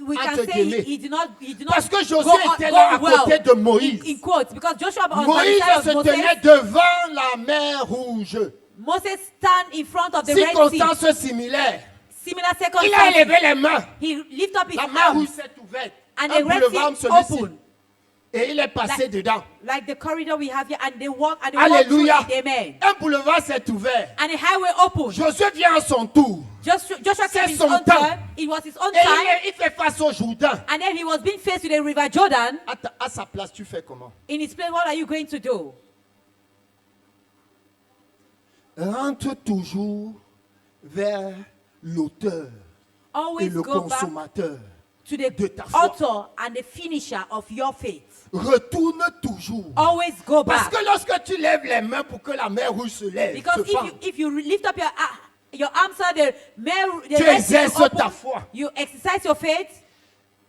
we can Entre say guillemets. he did not Parce que Josué go était là à well côté de Moïse. in quotes. Because Joshua on the Moïse side se of tenait Moses, devant la mer Rouge. Moses stand in front of the Red Sea. Circonstances similaires. Similar Il a circumstances. élevé les mains. He lift up his La mer Rouge arms s'est ouverte. and Un the Red boulevard Sea celui-ci. opened. Et il est passé dedans. Like the corridor we have here, and they walk through Alléluia. it. Amen. Un boulevard s'est ouvert. And the highway opened. Josué vient à son tour. Joshua C'est came his son own temps. time. It was his own Et time. il fait face au Jourdain. And then he was being faced with the river Jordan. À sa place, tu fais comment? In his place, what are you going to do? Rentre toujours vers l'auteur et Always le go back consommateur to the de ta foi. author and the finisher of your faith. Retourne toujours. Always go Parce back. que lorsque tu lèves les mains pour que la mer Rouge se lève, Because se fende, if you lift up your arms, the Tu Red Sea exerces open, ta foi. you exercise your faith,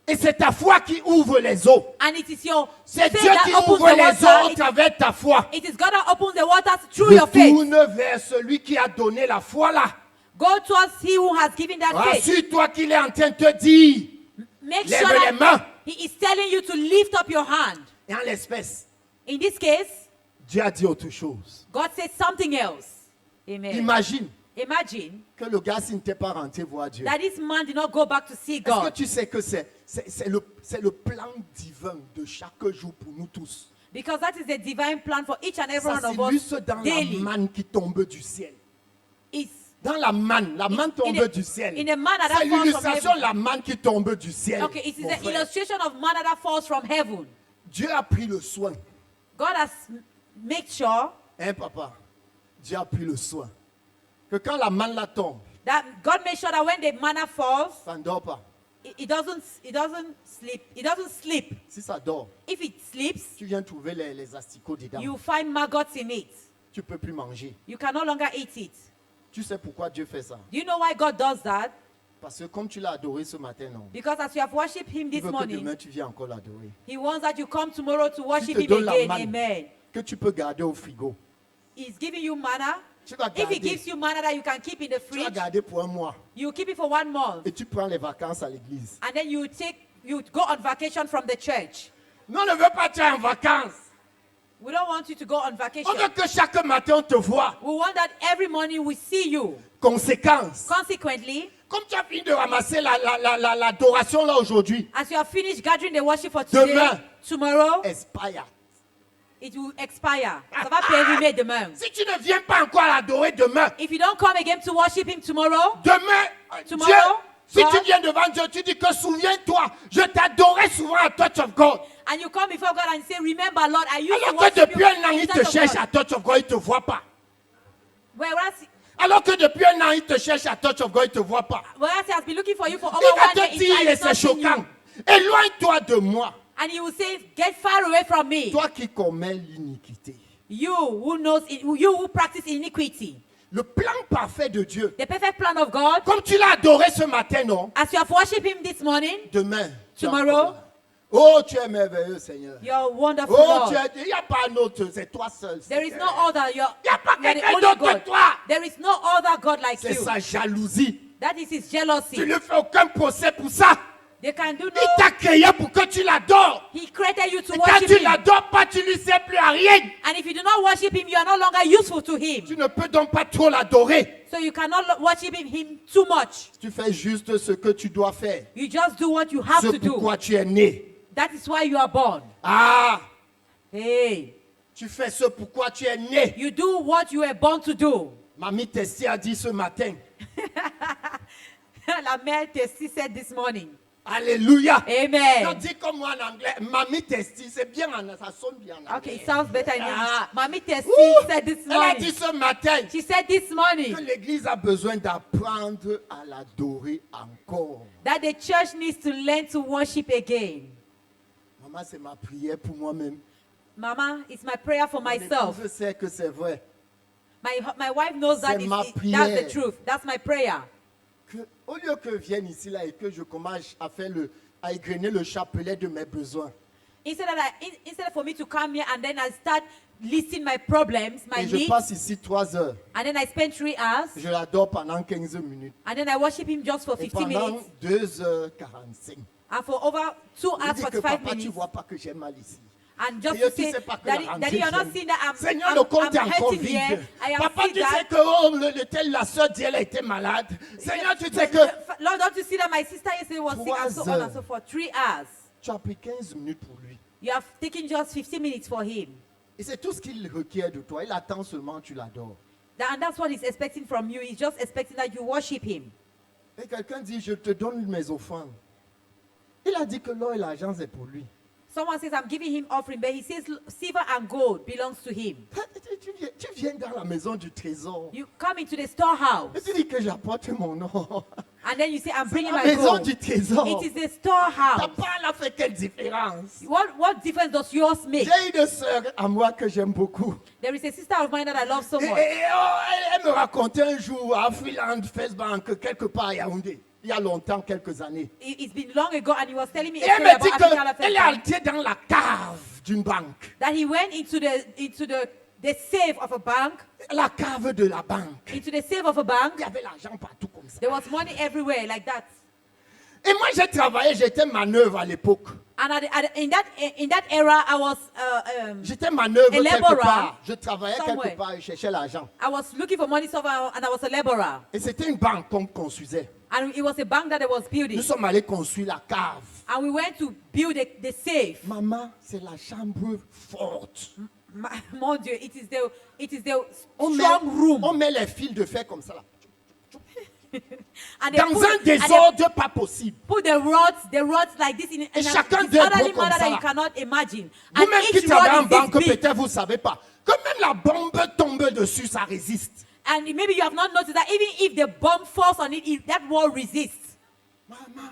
et c'est ta foi qui ouvre les eaux. and it is your C'est faith Dieu that qui opens ouvre the les eaux à water. travers ta foi. It is God that opens the waters through your faith. Retourne vers celui qui a donné la foi là. Go towards he who has given that faith. Rassure-toi qu'il est en train de te dire, Make lève sure les that mains. he is telling you to lift up your hand. Et en l'espèce, In this case, Dieu a dit autre chose. God says something else. Amen. Imagine Imagine que le gars s'il n'était pas rentré voir Dieu. that this man did not go back to see Est-ce que God. tu sais que c'est le plan divin de chaque jour pour nous tous. Because that is the divine plan for each and every Ça one of s'illustre us dans la daily. manne qui tombe du ciel. It's Dans la manne tombe in the- du ciel. in the manna that C'est falls from l'illustration de heaven. la manne qui tombe du ciel. okay, it is mon an frère. illustration of manna that falls from heaven. Dieu a pris le soin. God has made sure Hein, papa? Dieu a pris le soin. Que quand la manne là tombe, that God made sure that when the manna falls, ça ne dort pas. it doesn't sleep. It doesn't sleep. Si ça dort, If it sleeps, tu viens trouver les asticots dedans. you find maggots in it. Tu ne peux plus manger. You can no longer eat it. Tu sais pourquoi Dieu fait ça? Do you know why God does that? Parce que comme tu l'as adoré ce matin, non. Because as you have worshipped Him Il this veut que morning, demain tu viennes encore l'adorer. He wants that you come tomorrow to worship te Him donne la again. manne. Amen. Que tu peux garder au frigo. He's giving you manna. Tu vas If He garder. gives you manna that you can keep in the Tu vas fridge, garder pour un mois. you keep it for 1 month. Et tu prends les vacances à l'église. And then you go on vacation from the church. Nous, on ne veut pas être en vacances. We don't want you to go on vacation. On veut que chaque matin on te voit. We want that every morning we see you. Conséquence. Consequently, Comme tu as fini de ramasser l'adoration là aujourd'hui, as you have finished gathering the worship for today, Demain. tomorrow expire. it will expire. Ça va périmer demain. Si tu ne viens pas encore l'adorer demain, If you don't come again to worship Him tomorrow, demain, Tomorrow, Dieu, si God. tu viens devant Dieu, tu dis que souviens-toi, je t'adorais souvent à Touch of God. and you come before God and say, remember, Lord, I used to Alors que worship depuis you un an, in il front te of cherche God. à Touch of God, il ne te voit pas. Whereas Alors que depuis un an, il te cherche à Touch of God, il ne te voit pas. He has been looking for you for over Il va 1 year, te dire, et he's not c'est seen you. choquant, éloigne-toi de moi, And He will say, get far away from me. toi qui commets l'iniquité. You who practice iniquity. Le plan parfait de Dieu, The perfect plan of God, comme tu l'as adoré ce matin, non? as you have worshipped Him this morning, Demain, tu es Tomorrow, encore là. Oh, tu es merveilleux, Seigneur. You're wonderful, Oh, Lord. il n'y a pas un autre, c'est toi seul. There is Seigneur. no other. You're Y a pas you're the quelqu'un only d'autre que God. toi. There is no other God like C'est you. sa jalousie. That is his Tu jealousy. ne fais aucun procès pour ça. They can do Il t'a no. créé pour que tu l'adores. He created you to Et quand worship tu him. l'adores pas, tu ne sers plus à rien. And if you do not worship him, you are no longer useful to him. Tu ne peux donc pas trop l'adorer. So you cannot worship him too much. Tu fais juste ce que tu dois faire. You just do what you have Ce to do. pourquoi tu es né. That is why you are born. Ah, Hey, tu fais ce pourquoi tu es né. you do what you were born to do. Mamie Tessie a dit ce matin. La mère Tessie said this morning. Alléluia. Non, Amen. dis comme moi en anglais. Mamie Tessie, c'est bien, ça sonne bien en anglais. Okay, it sounds better in English. Ah. Mommy Tessie Ouh, said this elle a dit morning. ce matin She said this morning que l'église a besoin d'apprendre à l'adorer encore. that the church needs to learn to worship again. Maman, c'est ma prière pour moi-même. Mama, it's my prayer for myself. Je sais que c'est vrai. My wife knows that C'est ma that's prière. the truth. That's my prayer. Que, au lieu que je vienne ici là et que je commence à faire à égrener le chapelet de mes besoins. Instead for me to come here and then I start listing my problems, my Et je needs, passe ici 3 heures. and then I spend 3 hours, Je l'adore pendant 15 minutes. and then I worship him just for Et 50 pendant minutes, 2h45. and for over 2 Je hours, dis que 45 papa, tu minutes, vois pas que j'ai mal ici. and just Seigneur, to tu say, sais pas que Daddy, la Daddy, you're not rentrée seeing that Seigneur, le compte est I'm encore hurting vide. here. I am Papa, sick tu sais that. que oh, la soeur dit elle a été malade. Seigneur, tu sais que Lord, don't you see that my sister yesterday was sick and so on and so forth? 3 hours. tu as pris 15 minutes pour lui. You have taken just 15 minutes for him. Et c'est tout ce qu'il requiert de toi. Il attend seulement que tu l'adores. And that's what he's expecting from you. He's just expecting that you worship him. Et quelqu'un dit, je te donne mes offrandes. Il a dit que l'or et l'argent, c'est pour lui. Someone says, I'm giving him offering, but he says silver and gold belongs to him. Tu viens dans la maison du trésor. You come into the storehouse, Et tu dis que j'apporte mon or. and then you say, I'm C'est bringing la my maison gold. du trésor. It is the Ta storehouse. part a fait quelle différence? What difference does yours make? J'ai une sœur à moi que j'aime beaucoup. There is a sister of mine that I love so Et, much. elle me racontait un jour à Freeland First Bank, quelque part à Yaoundé, il y a longtemps, quelques années. It's been long ago, and he was telling me Et a elle story me dit about African qu'elle est Affairs, altée dans la cave d'une banque. that he went into the safe of a bank, La cave de la banque. into the safe of a bank. Il y avait l'argent partout comme ça. There was money everywhere like that. Et moi, j'ai travaillé, j'étais manœuvre à l'époque. And in that era, I was J'étais manœuvre A quelque laborer part. Je travaillais somewhere. quelque part et je cherchais l'argent. I was looking for money somewhere, and I was a laborer. Et c'était une banque qu'on construisait. And it was a bank that I was building. Nous sommes allés construire la cave. And we went to build the safe. Maman, c'est la chambre forte. Mon Dieu, it is the On strong room. met les fils de fer comme ça là. And they Dans put, un and they désordre pas possible. put the rods like this in a chacun this d'eux orderly gros comme manner ça, that you là. cannot imagine. And Vous-même qui each travaillez en rod is this banque, big. peut-être vous ne savez pas. Que même la bombe tombe dessus, ça résiste. And maybe you have not noticed that even if the bomb falls on it, that wall resists. Maman,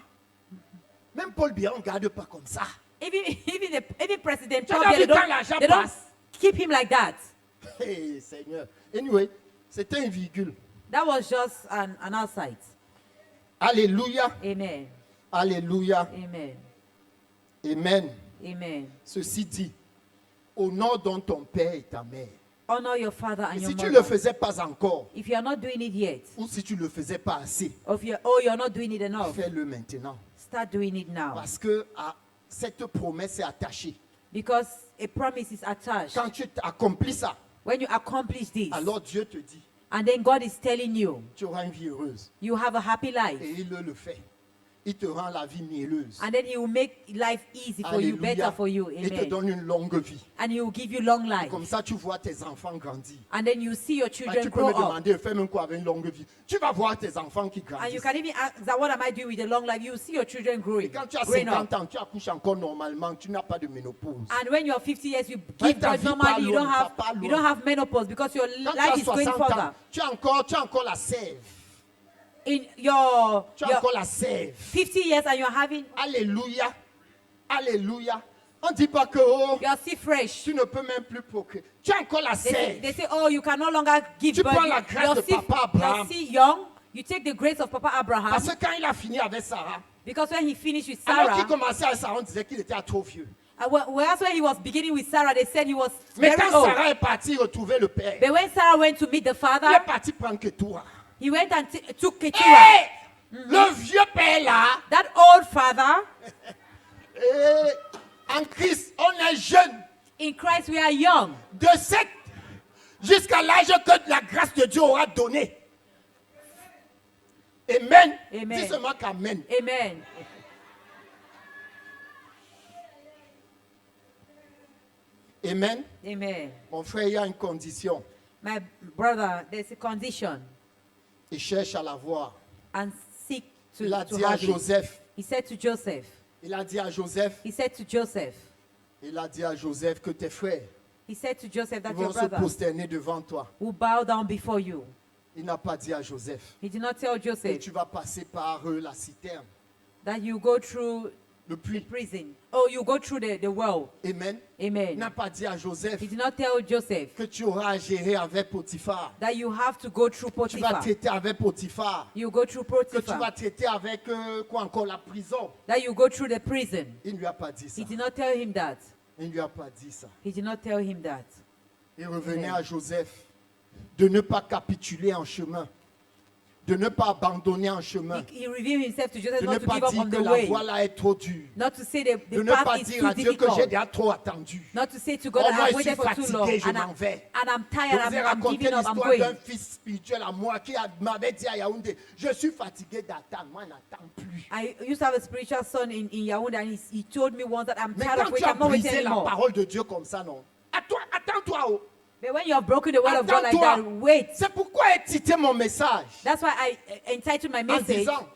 même Paul Biya, on ne garde pas comme ça. Even President Tu as Trump, vu they quand l'argent don't passe? keep him like that. Hey, Seigneur. Anyway, c'était une virgule. That was just an outside. Alléluia. Amen. Alléluia. Amen. Amen. Amen. Ceci dit, honore donc ton père et ta mère. Honor your father and Et your si tu ne mother. le faisais pas encore, If you are not doing it yet, ou si tu ne le faisais pas assez, or you're not doing it enough, fais-le maintenant. start doing it now. Parce que cette promesse est attachée. Because a promise is attached. Quand tu accomplis ça, When you accomplish this, alors Dieu te dit, and then God is telling you, tu auras une vie heureuse. you have a happy life. Et il le fait. Il te rend la vie mielleuse. And then He will make life easy for you, better Alléluia. for you. Il te Amen. donne une longue vie. And He will give you long life. Comme ça, tu vois tes enfants grandir. And then you see your Ah, children tu peux grow me up. demander, fais-moi quoi avec une longue vie? Tu vas voir tes enfants qui And grandissent. you can even ask that, what am I doing with a long life? You will see your children Et growing, quand tu as growing 50 up. ans, tu accouches encore normalement, tu n'as pas de ménopause. And when you're 50 years, you Ouais, give ta birth vie normally. part You loin, don't have ça part you loin. don't have menopause because your Quand tu life as is going 60 further. ans, tu as encore la sève. In your Tu as encore la sève. 50 years and you're having Alléluia. Alléluia. On ne dit pas que oh, you're still fresh. tu ne peux même plus procréer. Tu as encore la sève. They say, oh, you can no longer give Tu birth. prends la grâce de Papa Abraham. You're still young. You take the grace of Papa Abraham. Parce que quand il a fini avec Sarah, Because when he finished with Alors qu'il Sarah, commençait à Sarah, on disait qu'il était trop vieux. whereas when he was beginning with Sarah, they said he was Mais very quand old. Sarah est partie retrouver le père, But when Sarah went to meet the il father, est parti prendre Ketura. he went and took Keturah. Et le vieux père là, That old father, et en Christ, on est jeune. in Christ we are young. De 7 jusqu'à l'âge que la grâce de Dieu aura donné. Amen. Amen. Dis seulement qu'amen. Amen. Amen. Amen. Mon frère, il y a une condition. My brother, there's a condition, Il cherche à la voir. and seek to, Il a to dit à have it. Joseph. He said to Joseph, Il a dit à Joseph. he said to Joseph, Il a dit à Joseph que tes frères he said to Joseph that ils your vont se brother prosterner devant toi. will bow down before you. Il n'a pas dit à Joseph He did not tell que Joseph tu vas passer par la citerne, that you go through le the puits. prison. Oh, you go through the well. Amen. Il Amen. n'a pas dit à Joseph He did not tell Joseph que tu auras à gérer avec Potiphar. that you have to go through Tu vas Potiphar. traiter avec Potiphar. You go through Que tu vas Potiphar. traiter avec quoi encore, la prison. That you go through the prison. Il ne lui a pas dit ça. He did not tell him that. Il ne lui a pas dit ça. He did not tell him that. Il revenait Amen. à Joseph de ne pas capituler en chemin, de ne pas abandonner en chemin, He revealed himself to Joseph de not ne to pas give up dire on que the la way. voie là est trop dure, Not to say de the ne pas path is dire too à Dieu que j'ai difficult. déjà trop attendu. Not to say to God, Oh, that moi, I've je suis waited for too long fatigué, je and, m'en vais. and I'm Je tired, vous ai I'm raconté giving up, I'm l'histoire d'un going. fils spirituel à moi qui m'avait dit à Yaoundé, je suis fatigué d'attendre, moi je n'attends plus. I used to have a spiritual son in Yaoundé, and he told me once that I'm Mais tired quand of tu waiting, as I'm not waiting brisé la anymore. parole de Dieu comme ça, non, attends-toi. Oh. But when you have broken the word of God like Attends-toi. that, wait. C'est pourquoi j'ai titré mon message That's why I entitled my en message disant,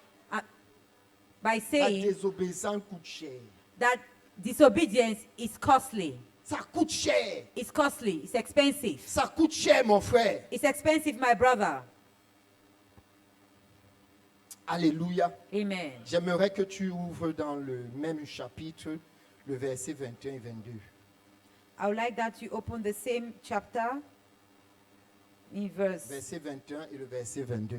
by la saying désobéissance coûte cher. that disobedience is costly. Ça coûte cher. It's costly. It's expensive. Ça coûte cher, mon frère. It's expensive, my brother. Alléluia. Amen. J'aimerais que tu ouvres dans le même chapitre, le verset 21 et 22. I would like that you open the same chapter in verse Verset 21 et le verset 22.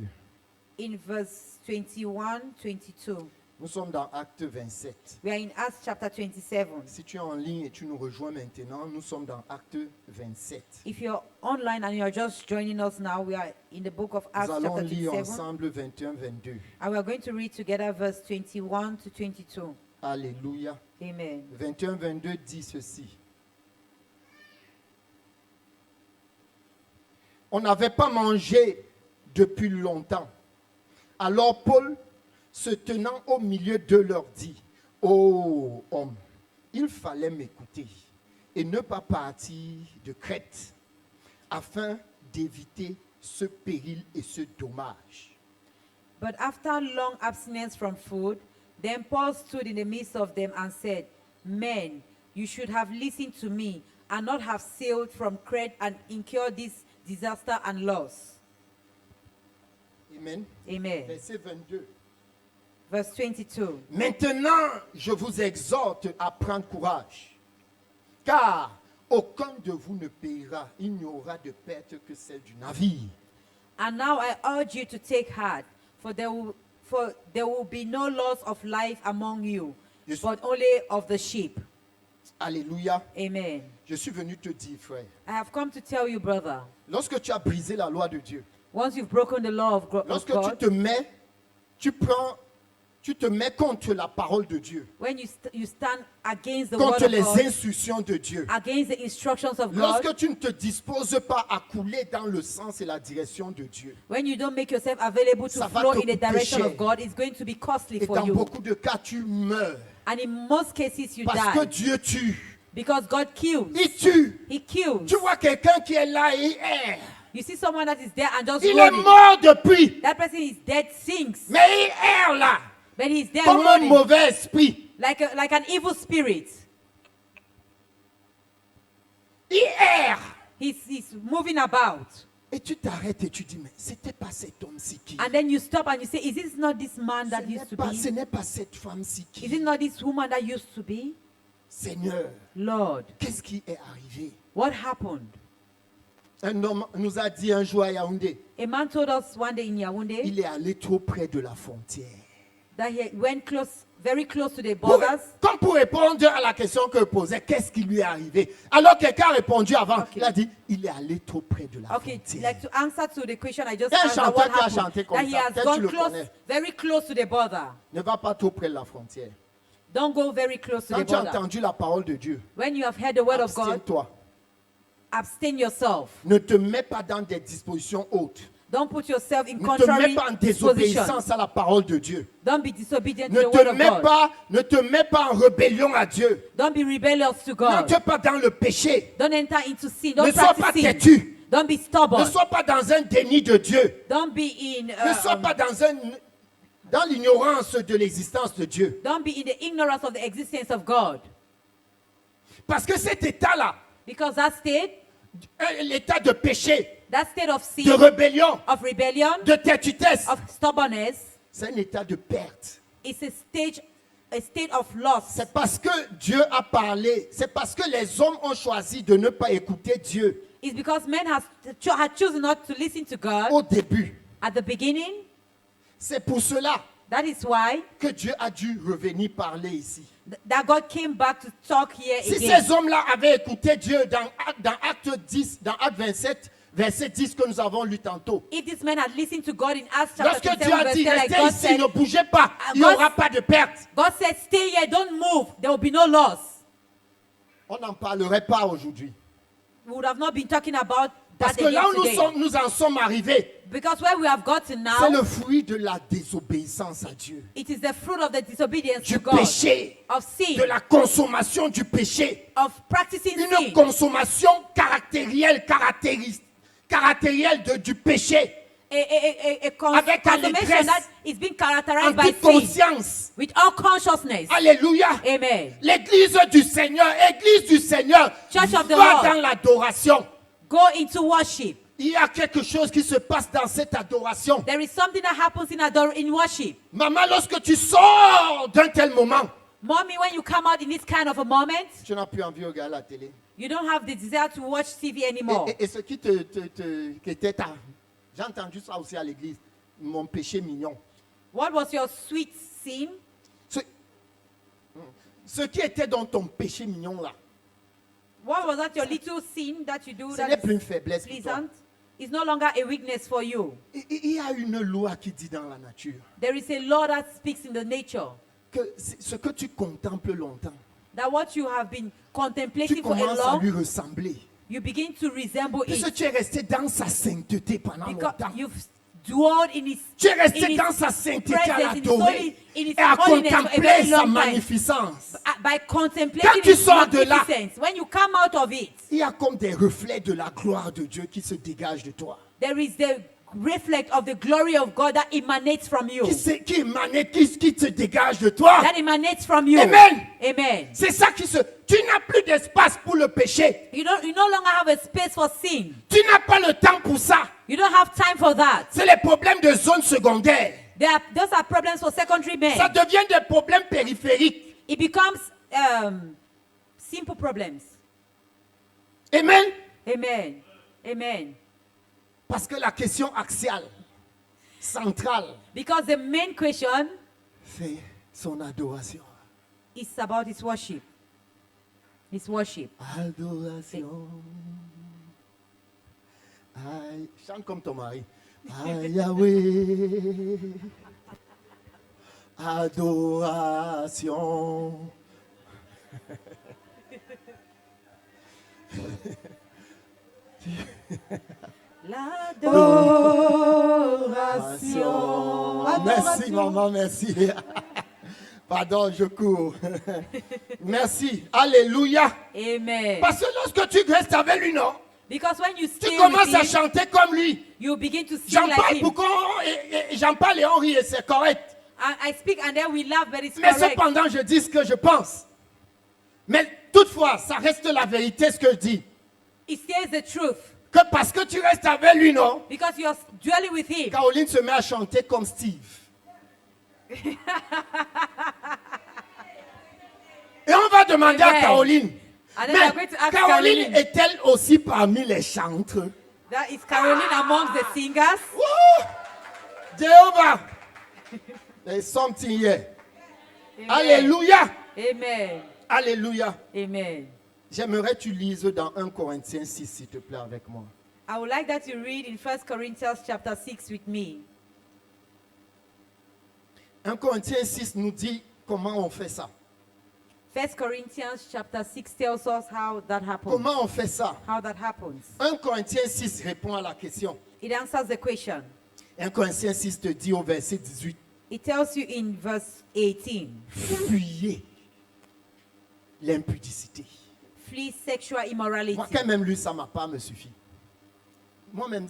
21, 22. Nous sommes dans Acte 27. We are in Acts chapter 27. Si tu es en ligne et tu nous rejoins maintenant, nous sommes dans Acte 27. If you're online and you're just joining us now, we are in the book of Nous Acts allons chapter lire 27. ensemble 21-22. And we are going to read together verse 21 to 22. Alléluia. Amen. 21-22 dit ceci. On n'avait pas mangé depuis longtemps. Alors Paul, se tenant au milieu d'eux, leur dit, « Ô homme, il fallait m'écouter et ne pas partir de Crète, afin d'éviter ce péril et ce dommage. » But after long abstinence from food, then Paul stood in the midst of them and said, Men, you should have listened to me and not have sailed from Crete and incurred this disaster and loss. Amen. Amen. Verset 22. Verse 22. Maintenant, je vous exhorte à prendre courage, car aucun de vous ne payera, il n'y aura de perte que celle du navire. And now I urge you to take heart, for there will be no loss of life among you, Yes. but only of the sheep. Alléluia. Amen. Je suis venu te dire, frère, I have come to tell you, brother, lorsque tu as brisé la loi de Dieu, once you've broken the law of lorsque tu God, te mets contre la parole de Dieu, when you stand against the word contre of les God, instructions de Dieu, against the instructions of God, lorsque tu ne te disposes pas à couler dans le sens et la direction de Dieu, when you don't make yourself available to Ça va flow te in the coûter direction cher. of God, it's going to be costly et for dans you. beaucoup de cas, tu meurs. And in most cases, you Parce que die Dieu tue. because God kills. Il tue. He kills. Tu vois quelqu'un qui est là et il erre. You see someone that is there and just Il est running. mort depuis. That person is dead sinks, Mais il erre là. but he's there Comme un running mauvais esprit. like an evil spirit. Il erre. He's moving about. Et tu t'arrêtes et tu dis, mais c'était pas cet homme-ci qui. And then you stop and you say, is this not this man that used to Ce be? n'est pas cette femme-ci Is it qui. not this woman that used to be? Seigneur, Lord, qu'est-ce qui est arrivé? what happened? Un homme nous a dit un jour à Yaoundé, A man told us one day in Yaoundé il est allé trop près de la frontière. that he went close, very close to the Pour- borders. Comme pour répondre à la question que posait, qu'est-ce qui lui est arrivé? Alors quelqu'un a répondu avant, Okay. il a dit, il est allé trop près de la Okay, frontière. like to answer to the question I just Il y a un asked, that chanteur what qui a happened, chanté comme that he ça. has Peut-être tu gone le close, connais. very close to the border. Ne va pas trop près de la frontière. Don't go very close to Quand the tu as border. entendu la parole de Dieu, When you have heard the word of God, abstiens-toi. abstain yourself. Ne te mets pas dans des dispositions hautes. Don't put yourself in Ne te contrary mets pas en disposition. désobéissance à la parole de Dieu. Don't be disobedient Ne to the word te of mets God. pas, ne te mets pas en rébellion à Dieu. Don't be rebellious to God. N'entre pas dans le péché. Don't enter into sin. Ne Don't sois practice pas sin. têtu. Don't be Ne stubborn. sois pas dans un déni de Dieu. Don't be in. Ne sois pas dans l'ignorance de l'existence de Dieu. Don't be in the ignorance of the existence of God. Parce que cet état-là, Because that state, l'état de péché, that state of de sin, rébellion, of rebellion, de têtutesse, of stubbornness, c'est un état de perte. is a state of loss. C'est parce que Dieu a parlé, c'est parce que les hommes ont choisi de ne pas écouter Dieu It's because men had chosen not to listen to God au début. at the beginning. C'est pour cela That is why que Dieu a dû revenir parler ici. that God came back to talk here Si again. ces hommes-là avaient écouté Dieu dans Acte 10, dans Acte 27, verset 10 que nous avons lu tantôt. If this man had listened to God in Acts chapter Lorsque Dieu 27, a verse dit, 10, like restez God ici, said, ne bougez pas, il n'y God- aura pas de perte. God said, stay here, don't move. There will be no loss. On n'en parlerait pas aujourd'hui. We would have not been talking about Parce that que là où again today. nous en sommes arrivés, Because where we have gotten c'est now, le fruit de la désobéissance à Dieu, it is the fruit of the disobedience du to God, péché, of sin, de la consommation du péché. of practicing Une sin, consommation caractérielle du péché, Avec consummation allégresse, that is being en characterized by toute sin, conscience. with all consciousness. Alléluia. Amen. L'église du Seigneur, Church of the va Lord. dans l'adoration. Go into worship. Il y a quelque chose qui se passe dans cette adoration. There is something that happens in worship. Maman, lorsque tu sors d'un tel moment, Mommy, when you come out in this kind of a moment, tu n'as plus envie de regarder la télé. you don't have the desire to watch TV anymore. Et ce qui qui était j'ai entendu ça aussi à l'église, mon péché mignon. What was your sweet sin? Ce qui était dans ton péché mignon là, What was that your little sin that you do ce that n'est is plus une faiblesse pour toi. pleasant? It's no longer a weakness for you. Il y a une loi qui dit dans la nature There is a law that speaks in the nature que ce que tu contemples longtemps, that what you have been tu contemplating for a commences à long, lui ressembler. you begin to resemble Puisque it tu es resté dans sa sainteté pendant because longtemps. you've dwelled in his Tu es resté in his dans sa sainteté à presence, in his l'adorer in his et à holiness for a contempler very sa long time. magnificence. By contemplating Quand tu his sors de là, magnificence. When you come out of it, Il y a comme des reflets de la gloire de Dieu qui se dégagent de toi. there is the reflect of the glory of God that emanates from you. Qui se dégage de toi. That emanates from you. Amen. Amen. C'est ça qui se... Tu n'as plus d'espace pour le péché. You no longer have a space for sin. Tu n'as pas le temps pour ça. You don't have time for that. C'est les problèmes de zone secondaire. Those are problems for secondary men. Ça devient des problèmes périphériques. It becomes simple problems. Amen. Amen. Amen. Parce que la question axiale, centrale, Because the main question c'est son adoration. is about his worship. His worship. Adoration. Aïe, chante comme ton mari. Aïe, Yahweh. Adoration. L'adoration. Merci, maman, merci. Pardon, je cours. Merci. Alléluia. Amen. Parce que lorsque tu restes avec lui, non, Because when you tu stay commences with à him, chanter comme lui. you begin to sing J'en like parle him. beaucoup et j'en parle et on rit et c'est correct. I speak and then we laugh, but it's Mais correct. cependant, je dis ce que je pense. Mais toutefois, ça reste la vérité ce que je dis. It says the truth. Que parce que tu restes avec lui, non, Because you're dwelling with him. Caroline se met à chanter comme Steve. Et on va demander à Amen. Caroline. And then we're Mais going to ask Caroline Caroline. est-elle aussi parmi les chantres? That is Caroline amongst the singers. Wouh! Jéhovah! There's something here. Amen. Alléluia. Amen. Alléluia. Amen. J'aimerais que tu lises dans 1 Corinthiens 6, s'il te plaît, avec moi. I would like that you read in 1 Corinthians chapter 6 with me. 1 Corinthiens 6 nous dit comment on fait ça. 1 Corinthians chapter 6 tells us how that happens. Comment on fait ça? How that happens. 1 Corinthiens 6 répond à la question. It answers the question. 1 Corinthiens 6 te dit au verset 18, It tells you in verse 18. fuyez l'impudicité. Flee sexual immorality. Moi, quand même lu ça, ma part me suffit. Moi-même,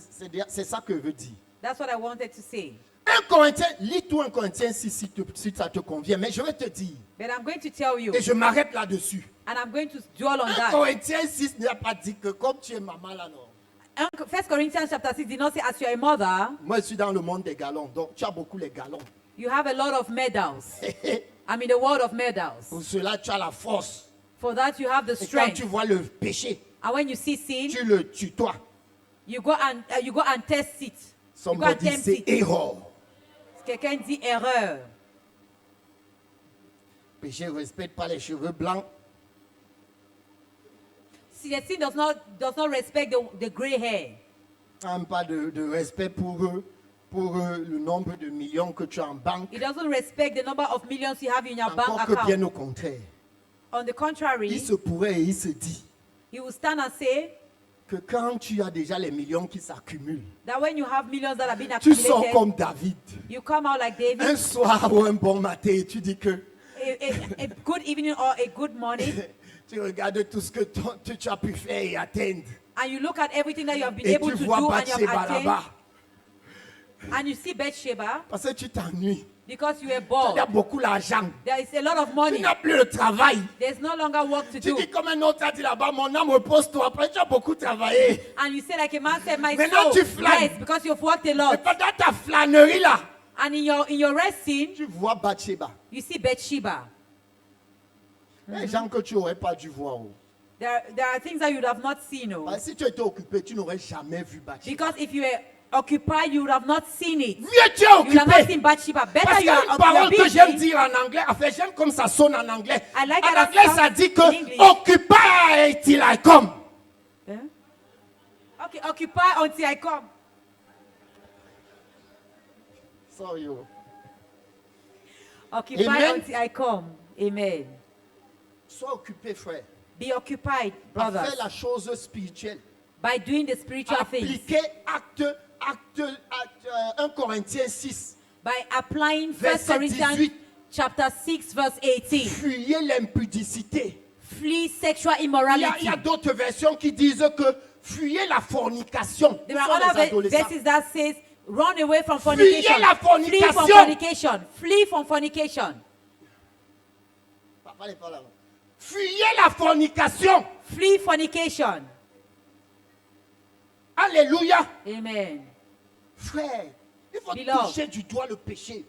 c'est ça que veut dire. That's what I wanted to say. 1 Corinthiens, lis-toi 1 Corinthiens 6 si ça te convient, mais je vais te dire, But I'm going to tell you, et je m'arrête là-dessus. and I'm going to dwell on 1 that. Corinthiens 6 n'a pas dit que comme tu es maman là, non. 1 Corinthians chapter 6 did not say, as you are a mother, Moi, je suis dans le monde des galons, donc tu as beaucoup les galons. you have a lot of medals. I'm in the world of medals. Pour cela, tu as la force. For that, you have the Et quand tu strength. vois le péché, And when you see sin, tu le tutoies. you go and test it. You go and Somebody tempt c'est it. erreur. Quelqu'un dit erreur. Péché ne respecte pas les cheveux blancs. See, the sin does not respect the gray hair. Même pas de respect pour le nombre de millions que tu as en banque. It doesn't respect the number of millions you have in your Encore bank que bien account. au contraire. On the Il contrary, se pourrait et il se dit he will stand and say que quand tu as déjà les millions qui s'accumulent, that when you have millions that have been tu sors accumulated, comme David. you come out like Un David. soir ou un bon matin, et tu dis que A good evening or a good morning, tu regardes tout ce que tu as pu faire et atteindre. and you look at everything that you have been Et able tu to vois do and you Bathsheba have là-bas. attained, and you see Bathsheba Parce que tu t'ennuies. because you were Tu bored. as beaucoup d'argent. There is a lot of Tu money. n'as plus de travail. There's no longer work to Tu do. dis comme un autre a dit là-bas, mon âme repose-toi. Après, tu as beaucoup travaillé. And you say like a man said, my Maintenant, soul, tu flânes. rest because you've worked a Et lot. pendant ta flânerie là, And in your resting, tu vois Bathsheba. you see Bathsheba. Les gens que tu n'aurais pas dû voir. Oh. There are things that you would have not seen. Oh. Parce que si tu étais occupé, tu n'aurais jamais vu Bathsheba. Because if you were occupied, you would have not seen it. Mieux tu es You would have not occupé. seen Bathsheba. Parce Better qu'il y a une you parole are que j'aime busy. dire en anglais. Enfin, j'aime comme ça sonne en anglais. I like En that anglais, sounds ça dit in que English. occupy till I come. Yeah? Okay, occupy until I come. Sorry. Oh. Occupy Amen. until I come. Amen. Sois occupé, frère. Be occupied, À brothers, faire la chose spirituelle. by doing the spiritual things. Appliquer acte 1 Corinthiens 6. By applying 1 Verset Corinthians 18. chapter 6 verse 18. Fuyez l'impudicité. Flee sexual Il y immorality. a d'autres versions qui disent que fuyez la fornication. There Ce are sont les other adolescents. verses that says, run away from fornication. Fuyez la Flee from fornication. fornication. Flee from fornication. Parlez pas là. Fuyez la fornication. Flee fornication. Alléluia. Amen. Frère, il faut Beloved. toucher du doigt le péché.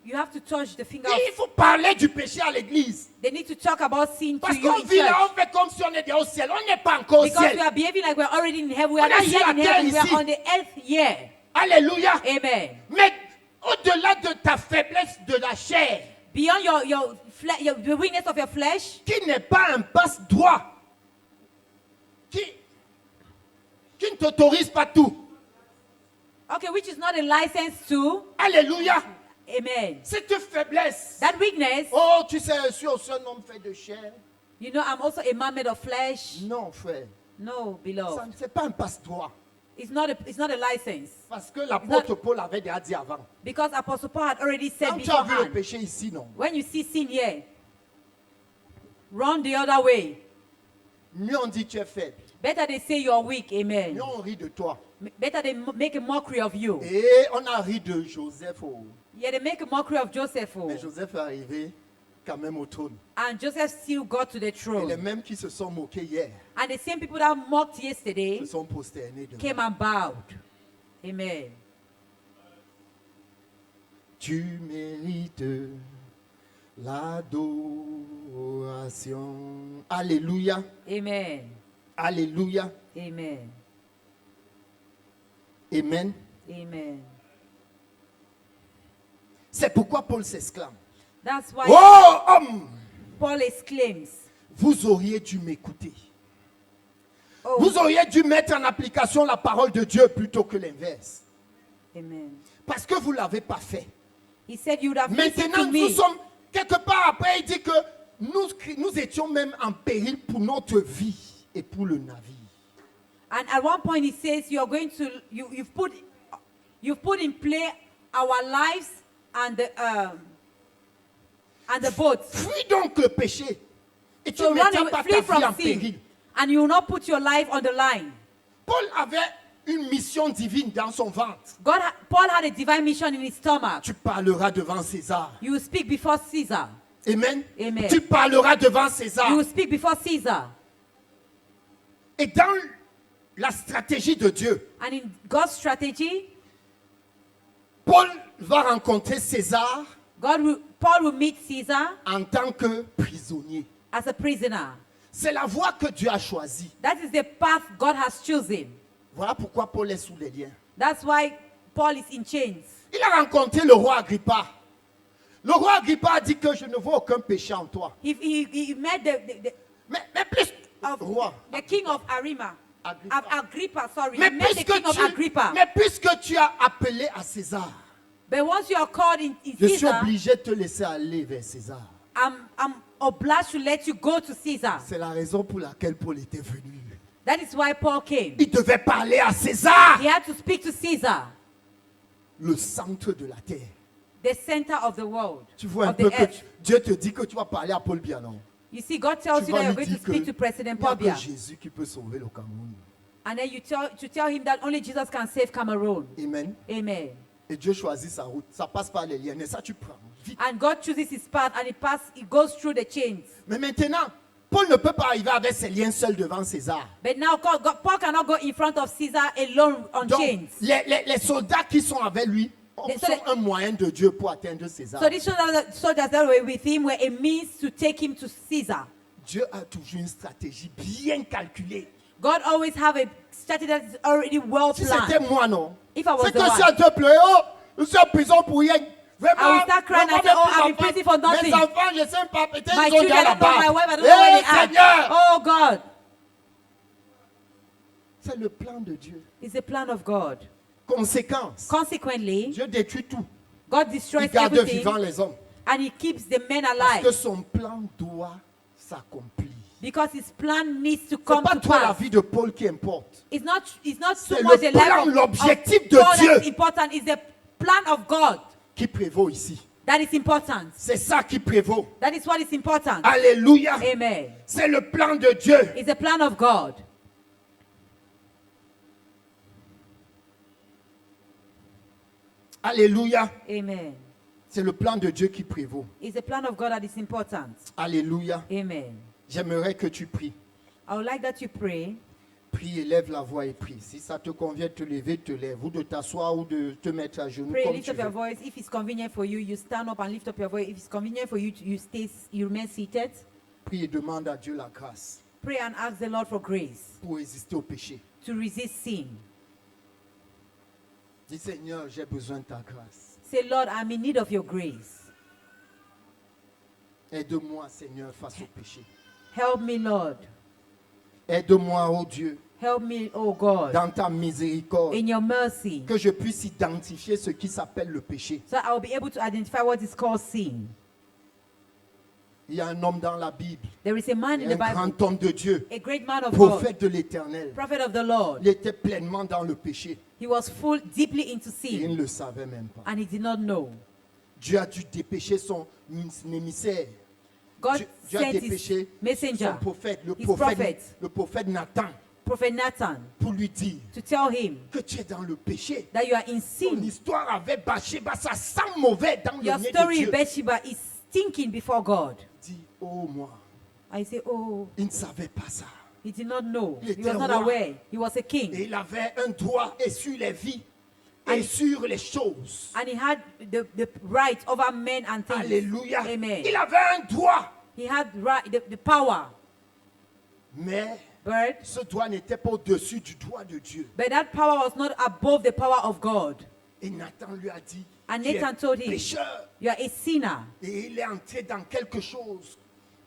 You have to touch the finger. Et il faut parler du péché à l'église. They need to talk about sin to Parce you qu'on in vit là, church. on fait comme si on était au ciel. On n'est pas encore au Because we ciel. are behaving like we're already in heaven. We are On est not sur yet la in terre heaven. We ici. are on the earth here. Alléluia. Amen. Mais au-delà de ta faiblesse de la chair, Beyond the weakness of your flesh, qui n'est pas un passe-droit, qui ne t'autorise pas tout. okay, which is not a license to. Alléluia. Amen. Cette faiblesse. That weakness, Oh, tu sais, je suis aussi un homme fait de chair. you know, I'm also a man made of flesh. Non, frère. No, Ça, beloved. c'est pas un passe-droit. It's not a license. Parce que l'apôtre Paul avait déjà dit avant. Because Apostle Paul had already said Quand tu as vu le beforehand, péché ici, non. when you see sin here, run the other way. Mieux on dit tu es faible. Better they say you're weak. Amen. Mieux on rit de toi. Better they make a mockery of you. Et on a ri de Joseph. Oh. Yeah, they make a mockery of Joseph. Oh. Mais Joseph est arrivé quand même au trône. And Joseph still got to the Et les throne. mêmes qui se sont moqués hier And the same people that mocked yesterday se sont prosternés devant. came and bowed. Amen. Tu mérites l'adoration. Alléluia. Amen. Alléluia. Amen. Amen. Amen. C'est pourquoi Paul s'exclame. That's why Oh homme, Paul exclaims, vous auriez dû m'écouter. oh, Vous auriez dû mettre en application la parole de Dieu plutôt que l'inverse. amen. Parce que vous ne l'avez pas fait. He said, you would have listened Maintenant, to nous me. sommes quelque part après, il dit que nous étions même en péril pour notre vie et pour le navire. And at one point he says, you've put in play our lives and the boats. Fuis donc le péché et tu So ne run mettras away, pas ta flee vie from en sin. péril. And you will not put your life on the line. Paul avait une mission divine dans son ventre. Paul had a divine mission in his stomach. Tu parleras devant César. You will speak before Caesar. Amen. Amen. Tu parleras devant César. You will speak before Caesar. Et dans la stratégie de Dieu, And in God's strategy, Paul va rencontrer César Paul will meet Caesar en tant que prisonnier. as a prisoner. C'est la voie que Dieu a choisie. That is the path God has chosen. Voilà pourquoi Paul est sous les liens. That's why Paul is in chains. Il a rencontré le roi Agrippa. Le roi Agrippa a dit que je ne vois aucun péché en toi. He met Mais plus, roi. the king of Arima. Agrippa. Agrippa, sorry. Mais He met the king of Agrippa. puisque tu as appelé à César, But once you are called in je suis Caesar, obligé de te laisser aller vers César. I'm obliged to let you go to Caesar. C'est la raison pour laquelle Paul était venu. That is why Paul came. Il devait parler à César, He had to speak to Caesar, le centre de la terre. the center of the world, Tu vois un of peu the que earth. Dieu te dit que tu vas parler à Paul Biya, non? You see, God tells Tu you vas that you're lui going to dire que speak to President il n'y a Paul Biya. que Jésus qui peut sauver le Cameroun. And then you tell him that only Jesus can save Cameroon. Amen. Amen. Et Dieu choisit sa route. Ça passe par les liens. Et ça, tu prends. Vite. And God chooses his path and he goes through the chains. Mais maintenant, Paul ne peut pas arriver avec ses liens seul devant César. But now Paul cannot go in front of Caesar alone on Donc, chains. les soldats qui sont avec lui sont un moyen de Dieu pour atteindre César. So these soldiers that were with him were a means to take him to Caesar. Dieu a toujours une stratégie bien calculée. God always have a strategy that is already well Si c'était planned. moi, non? If I was C'est the que si one, on te plaît, oh, je suis en prison pour rien. Vraiment, I will start crying and say, oh, I'm in prison for nothing. Mes enfants, je ne sais pas, peut-être my ils ont children, déjà I don't know my là-bas. wife, I don't know where they are. Seigneur, Oh God, c'est le plan de Dieu. it's the plan of God. Conséquence, Consequently, Dieu détruit tout. God Il destroys garde everything vivants les hommes. and he keeps the men Parce alive que son plan doit s'accomplir. because his plan needs to Ce n'est come pas to toi la pass. vie de Paul qui importe. It's not so C'est much le the life plan, of l'objectif de Paul Dieu. that is important. It's the plan of God Qui prévaut ici. that is important. C'est ça qui prévaut. That is what is important. Alléluia. Amen. C'est le plan de Dieu. It's the plan of God. Alléluia. Amen. C'est le plan de Dieu qui prévaut. It's the plan of God that is important. Alléluia. Amen. J'aimerais que tu pries. I would like that you pray. Prie, élève la voix et prie. Si ça te convient de te lever, te lève. Ou de t'asseoir ou de te mettre à genoux Pray, comme lift tu up your veux. voice. If it's convenient for you, you stand up and lift up your voice. If it's convenient for you, you remain seated. Prie et demande à Dieu la grâce Pray and ask the Lord for grace pour résister au péché. to resist sin. Dis Seigneur, j'ai besoin de ta grâce. Say, Lord, I'm in need of your grace. Aide-moi, Seigneur, face au péché. Help me, Lord. Aide-moi, oh Dieu, Help me, oh God, dans ta miséricorde, in your mercy, que je puisse identifier ce qui s'appelle le péché. so I will be able to identify what is called sin. Il y a un homme dans la Bible, There is a man in un the Bible, grand homme de Dieu, a great man of God, prophète de l'Éternel. prophet of the Lord. Il était pleinement dans le péché He was full deeply into et il ne sin, le savait même pas. and he did not know. Dieu a dû dépêcher son émissaire. God Dieu a sent his dépêché messenger, son prophète, his prophet, le prophète Nathan, Prophet Nathan, pour lui dire to tell him que tu es dans le péché. that you are in Ton sin. histoire avec Bathsheba, ça sent mauvais dans Your le nez de story Dieu. in Bathsheba is stinking before God. Dis, oh moi, I say, oh, il ne savait pas ça. he did not know. Il He était was not roi. aware. He was a Et king. il avait un droit et sur les vies et And- sur les choses. And he had the right over men and things. Alléluia. Amen. Il avait un droit. He had right, the power. Mais But, ce droit n'était pas au-dessus du droit de Dieu. but that power was not above the power of God. Et Nathan lui a dit, And tu es Nathan told him, pécheur. you are a sinner. Et il est entré dans quelque chose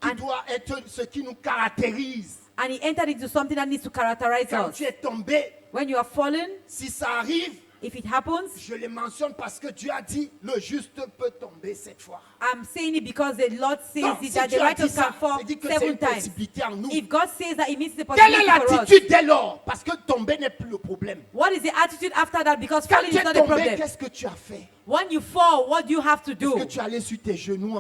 qui And- doit être ce qui nous caractérise. And he entered into something that needs to characterize Quand us. tu es tombé, When you are fallen, si ça arrive, if it happens, je le mentionne parce que Dieu a dit, le juste peut tomber 7 fois. I'm saying it because the Lord says Donc, it, si that the Dieu a dit righteous ça, can fall c'est dit que c'est 7 une times. possibilité en nous. If God says that, it means the Quelle est possibility for us. l'attitude dès lors? Parce que tomber n'est plus le problème. What is the attitude after that? Because Quand falling tu is es not the tombé, problem. qu'est-ce que tu as fait? When you fall, what do you have to Est-ce do? que tu es allé sur tes genoux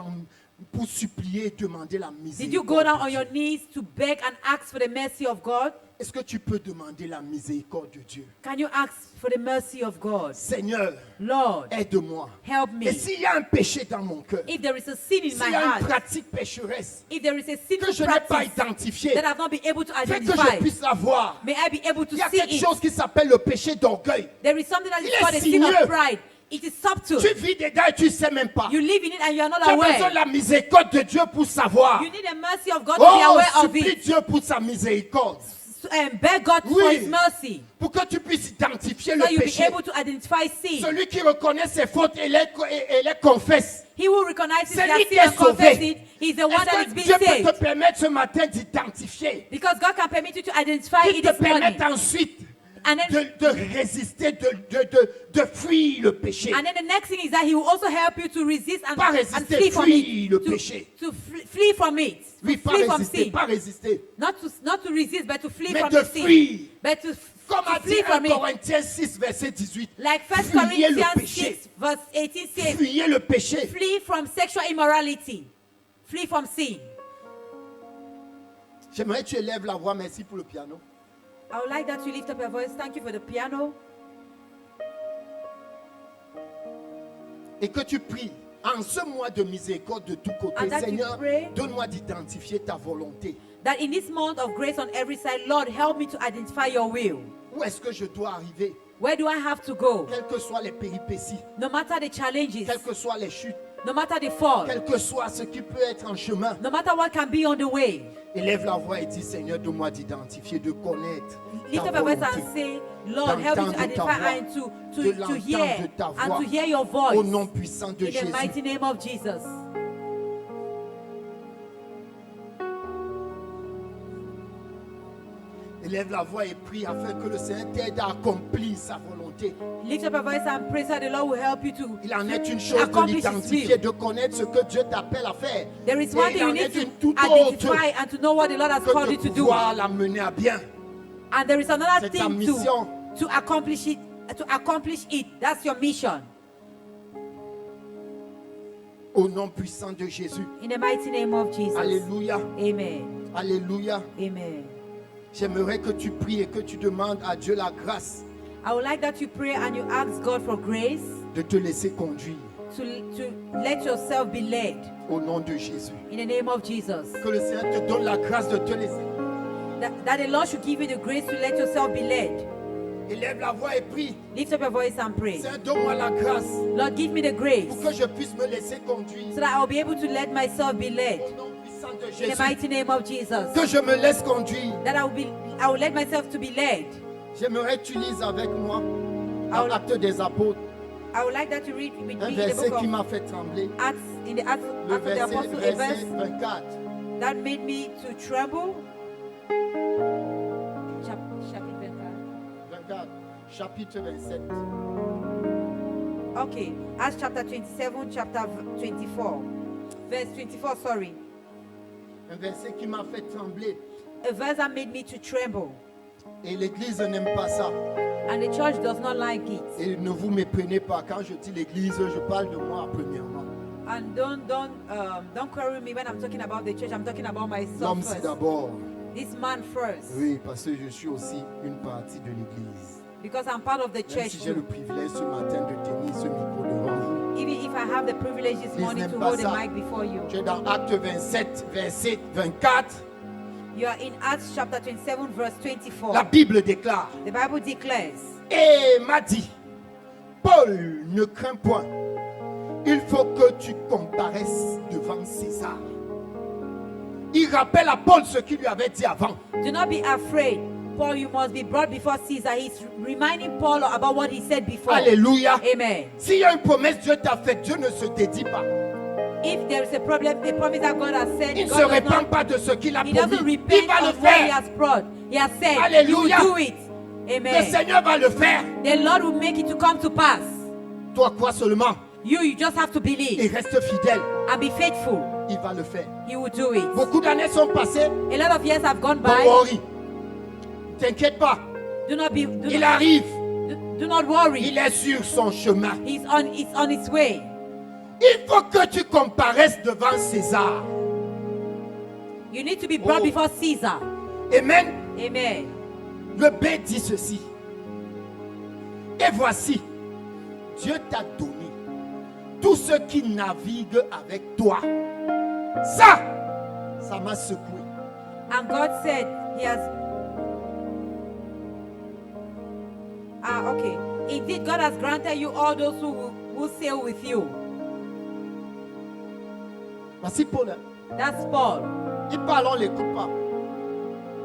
pour supplier et demander la Did you go down miséricorde on de your Dieu? knees to beg and ask for the mercy of God? Est-ce que tu peux demander la miséricorde de Dieu? Can you ask for the mercy of God? Seigneur, Lord, aide-moi. help Et me. s'il y a un péché dans mon cœur, If there is a sin in s'il my y a une heart, pratique pécheresse if there is a que sinful je n'ai pas practice identifiée, that I've not been able to fais que je identify, puisse la voir. may I be able to Il y a see quelque it. chose qui s'appelle le péché d'orgueil. There is something that is Il est called a sin sinueux. of pride. It is subtle. Tu vis dedans et tu ne sais même pas. You live in it and you are not Tu as besoin de aware. la miséricorde de Dieu pour savoir. You need the mercy of God to be Oh, aware of supplie it. Dieu pour sa miséricorde. And beg God for Oui. His mercy. Pour que tu puisses identifier So le you'll be péché. able to identify sin. Celui qui reconnaît ses fautes et les confesse. He will recognize his C'est lui sin qui est and confess sauvé. it. He's the one that Est-ce is que being Dieu peut saved. te permettre ce matin d'identifier? Because God can permit you to identify Qui it te this morning. permette ensuite And then, de résister, de fuir le péché. and then the next thing is that He will also help you to resist and, Pas and résister, flee from fuir it. le To, péché. to flee from it. Oui, To pas flee from résister, sin. pas résister. Not to resist, but to flee Mais from de the sin. fuir. But Comme to a dit flee 1 from it. Corinthiens 6, verset 18. Like 1 Fuyez le Corinthians péché. 6, verse 18 says, Fuyez le péché. flee from sexual immorality. Flee from sin. J'aimerais que tu élèves la voix. Merci pour le piano. I would like that you lift up your voice. Thank you for the piano. Et que tu pries en ce mois de miséricorde de tous côtés. And that you Seigneur, pray. donne-moi d'identifier ta volonté. That in this month of grace on every side, Lord, help me to identify your will. Où est-ce que je dois arriver? Where do I have to go? Quelles que soient les péripéties, No matter the challenges, quelles que soient les chutes, no matter the fall, quel que soit ce qui peut être en chemin, no matter what can be on the way, élève la voix et dis Seigneur, donne-moi d'identifier, de connaître lift ta up your voice volonté. and say, Lord, help me to D'entendre ta identify voix, and de to l'entendre hear de ta and voix. to hear your Au voice nom puissant de in the Jésus. mighty name of Jesus. Élève la voix et prie afin que le Seigneur t'aide à accomplir sa volonté. Lift up your voice and pray so the Lord will help you to. Il en est une chose de Accomplish His l'identifier, will. de connaître ce que Dieu t'appelle à faire. There is Et one il thing en you need est une to toute autre identify and to know what the Lord has called you que to de do. pouvoir la mener à bien. And there is another C'est ta thing mission. to accomplish it. To accomplish it. That's your mission. Au nom puissant de Jésus. In the mighty name of Jesus. Alléluia. Amen. Alléluia. Amen. J'aimerais que tu pries et que tu demandes à Dieu la grâce I would like that you pray and you ask God for grace de te laisser conduire to let yourself be led. au nom de Jésus. In the name of Jesus. Que le Seigneur te donne la grâce de te laisser. That the Lord should give you the grace to let yourself be led. Élève la voix et prie. Lift up your voice and pray. Seigneur, donne-moi la grâce Lord, give me the grace pour que je puisse me laisser conduire so that I will be able to let myself be led. au nom puissant de In the Jésus. mighty name of Jesus. Que je me laisse conduire. That I will let myself to be led. J'aimerais que tu lises avec moi I dans will- Actes des Apôtres, I would like that to read with un me in the verset book qui of m'a fait trembler. Acts, in the Acts Le of the verset, Apostle, a verset verse 24. that made me to tremble. Chapitre 24, chapitre 27. 24. Okay, Acts chapter 27, chapter 24. Verse 24, sorry. Un verset qui m'a fait trembler. A verse that made me to tremble. Et l'Église n'aime pas ça. And the church does not like it. Et ne vous méprenez pas. Quand je dis l'Église, je parle de moi premièrement. And don't query me when I'm talking about the church. I'm talking about myself L'homme, c'est first. d'abord. This man first. Oui, parce que je suis aussi une partie de l'Église. Because I'm part of the Même church si j'ai le too. privilège ce matin de tenir ce micro devant vous. Even if I have the privilege this Please morning n'aime to pas hold the ça. mic before you. Tu es dans Acte 27, verset 24. You are in Acts chapter 27, verse 24. La Bible déclare. The Bible declares, Et m'a dit, Paul, ne crains point. Il faut que tu comparaisses devant César. Il rappelle à Paul ce qu'il lui avait dit avant. do not be afraid. Paul, you must be brought before Caesar. He's reminding Paul about what he said before. Alléluia. Amen. S'il y a une promesse Dieu t'a faite, Dieu ne se dédie pas. If there is a problem, a promise that God has said, Il ne God se does répand not, pas de ce qu'il a he promis. doesn't Il repent va le of what he faire. has brought. He has said, Alléluia. he will do it. Le Amen. Seigneur va le faire. The Lord will make it to come to pass. Toi, crois seulement You just have to et believe reste fidèle. and be faithful. Il va le faire. He will do it. Beaucoup d'années sont passées. A lot of years have gone Don't by. worry. T'inquiète pas. Do not be. Il arrive. Do not worry. Il est sur son chemin. It's on its way. Il faut que tu comparaisses devant César. You need to be brought Oh. before Caesar. Amen. Amen. Le B dit ceci. Et voici, Dieu t'a donné tous ceux qui naviguent avec toi. Ça m'a secoué. And God said, He has. Okay. Indeed, God has granted you all those who sail with you. Voici Paul. That's Paul. Il parle, on ne l'écoute pas.